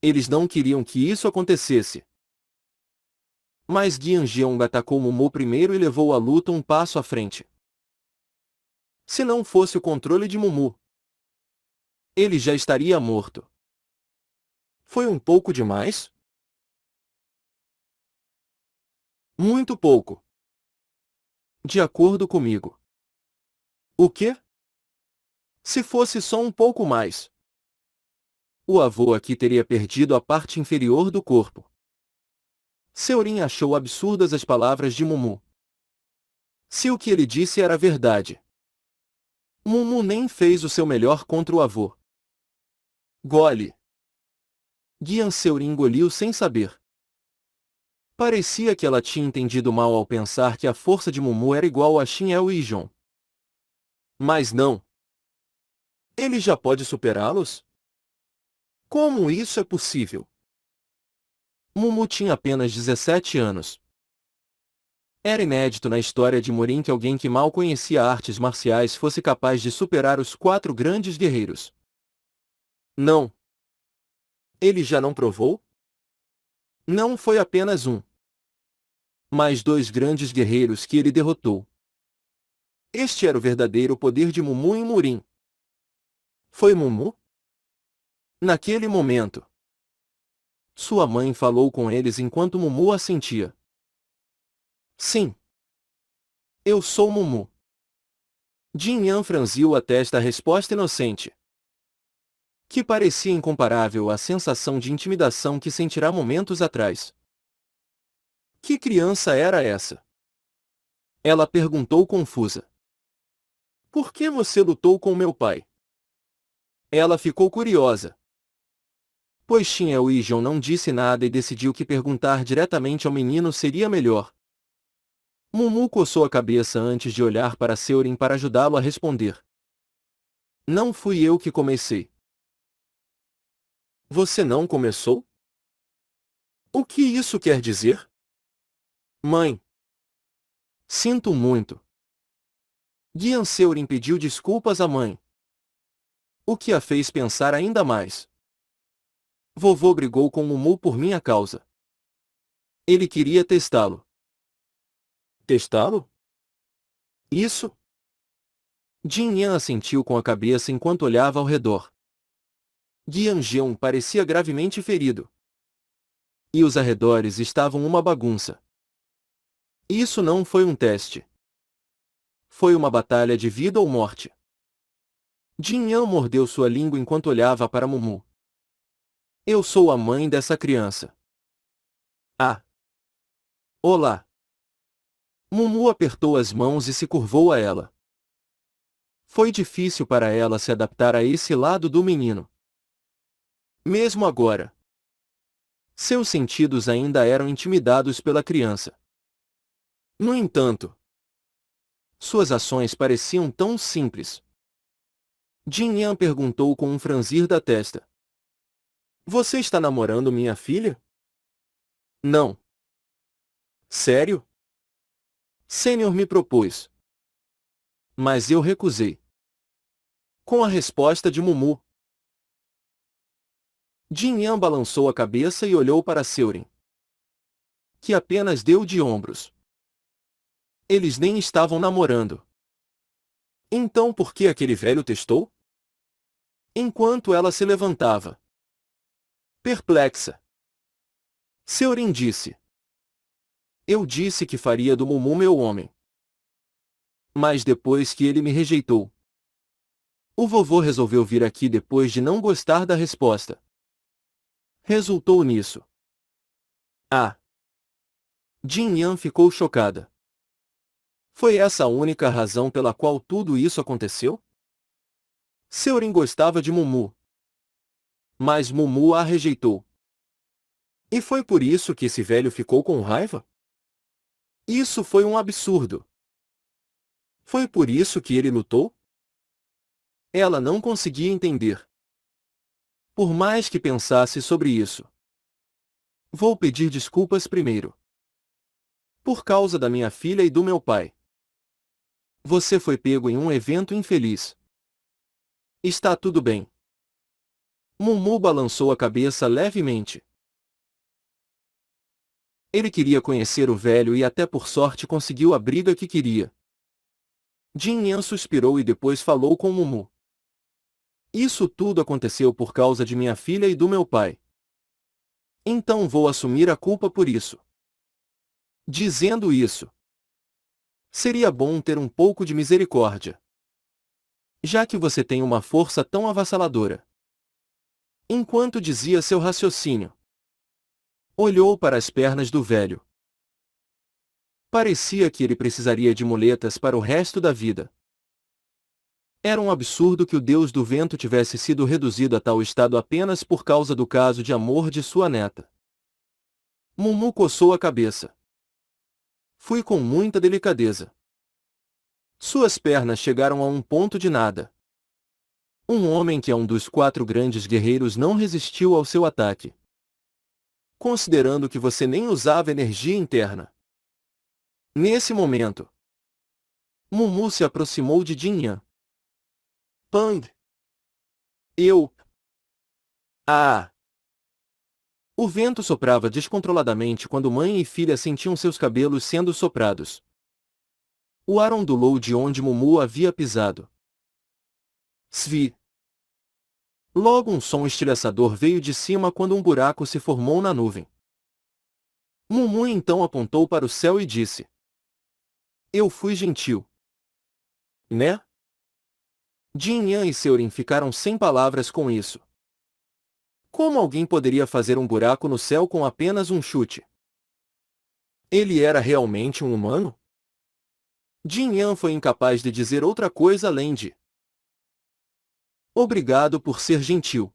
Eles não queriam que isso acontecesse. Mas Gyeongjeong atacou Mumu primeiro e levou a luta um passo à frente. Se não fosse o controle de Mumu, ele já estaria morto. Foi um pouco demais? Muito pouco. De acordo comigo. O quê? Se fosse só um pouco mais. O avô aqui teria perdido a parte inferior do corpo. Seurin achou absurdas as palavras de Mumu. Se o que ele disse era verdade. Mumu nem fez o seu melhor contra o avô. Gole. Gyan Seurin engoliu sem saber. Parecia que ela tinha entendido mal ao pensar que a força de Mumu era igual a Shin El-Yijon. Mas não. Ele já pode superá-los? Como isso é possível? Mumu tinha apenas 17 anos. Era inédito na história de Murim que alguém que mal conhecia artes marciais fosse capaz de superar os 4 grandes guerreiros. Não. Ele já não provou? Não foi apenas um, mas 2 grandes guerreiros que ele derrotou. Este era o verdadeiro poder de Mumu em Murim. Foi Mumu? Naquele momento, sua mãe falou com eles enquanto Mumu assentia. Sim. Eu sou Mumu. Jin Yan franziu a testa à resposta inocente, que parecia incomparável à sensação de intimidação que sentirá momentos atrás. Que criança era essa? Ela perguntou confusa. Por que você lutou com meu pai? Ela ficou curiosa, pois Shin Eui-jong não disse nada e decidiu que perguntar diretamente ao menino seria melhor. Mumu coçou a cabeça antes de olhar para Seurin para ajudá-lo a responder. Não fui eu que comecei. Você não começou? O que isso quer dizer? Mãe. Sinto muito. Gian Seurin pediu desculpas à mãe, o que a fez pensar ainda mais. Vovô brigou com Mumu por minha causa. Ele queria testá-lo. Testá-lo? Isso? Jin Yan assentiu com a cabeça enquanto olhava ao redor. Gian Jeong parecia gravemente ferido. E os arredores estavam uma bagunça. Isso não foi um teste. Foi uma batalha de vida ou morte. Jin Yan mordeu sua língua enquanto olhava para Mumu. Eu sou a mãe dessa criança. Ah! Olá! Mumu apertou as mãos e se curvou a ela. Foi difícil para ela se adaptar a esse lado do menino. Mesmo agora, seus sentidos ainda eram intimidados pela criança. No entanto, suas ações pareciam tão simples. Jin Yan perguntou com um franzir da testa. Você está namorando minha filha? Não. Sério? Sênior me propôs. Mas eu recusei. Com a resposta de Mumu. Jin Yan balançou a cabeça e olhou para Seurin, que apenas deu de ombros. Eles nem estavam namorando. Então por que aquele velho testou? Enquanto ela se levantava, perplexa, Seurin disse. Eu disse que faria do Mumu meu homem. Mas depois que ele me rejeitou, o vovô resolveu vir aqui depois de não gostar da resposta. Resultou nisso. Ah! Jin Yan ficou chocada. Foi essa a única razão pela qual tudo isso aconteceu? Seurin gostava de Mumu, mas Mumu a rejeitou. E foi por isso que esse velho ficou com raiva? Isso foi um absurdo. Foi por isso que ele lutou? Ela não conseguia entender. Por mais que pensasse sobre isso. Vou pedir desculpas primeiro. Por causa da minha filha e do meu pai. Você foi pego em um evento infeliz. Está tudo bem. Mumu balançou a cabeça levemente. Ele queria conhecer o velho e até por sorte conseguiu a briga que queria. Jin Yan suspirou e depois falou com Mumu. Isso tudo aconteceu por causa de minha filha e do meu pai. Então vou assumir a culpa por isso. Dizendo isso, seria bom ter um pouco de misericórdia. Já que você tem uma força tão avassaladora. Enquanto dizia seu raciocínio, olhou para as pernas do velho. Parecia que ele precisaria de muletas para o resto da vida. Era um absurdo que o deus do vento tivesse sido reduzido a tal estado apenas por causa do caso de amor de sua neta. Mumu coçou a cabeça. Fui com muita delicadeza. Suas pernas chegaram a um ponto de nada. Um homem que é um dos 4 grandes guerreiros não resistiu ao seu ataque. Considerando que você nem usava energia interna. Nesse momento, Mumu se aproximou de Jinyan. Pang! Eu... Ah! O vento soprava descontroladamente quando mãe e filha sentiam seus cabelos sendo soprados. O ar ondulou de onde Mumu havia pisado. Svi! Logo um som estilhaçador veio de cima quando um buraco se formou na nuvem. Mumu então apontou para o céu e disse: Eu fui gentil. Né? Jinyan e Seurin ficaram sem palavras com isso. Como alguém poderia fazer um buraco no céu com apenas um chute? Ele era realmente um humano? Jinyan foi incapaz de dizer outra coisa além de: Obrigado por ser gentil.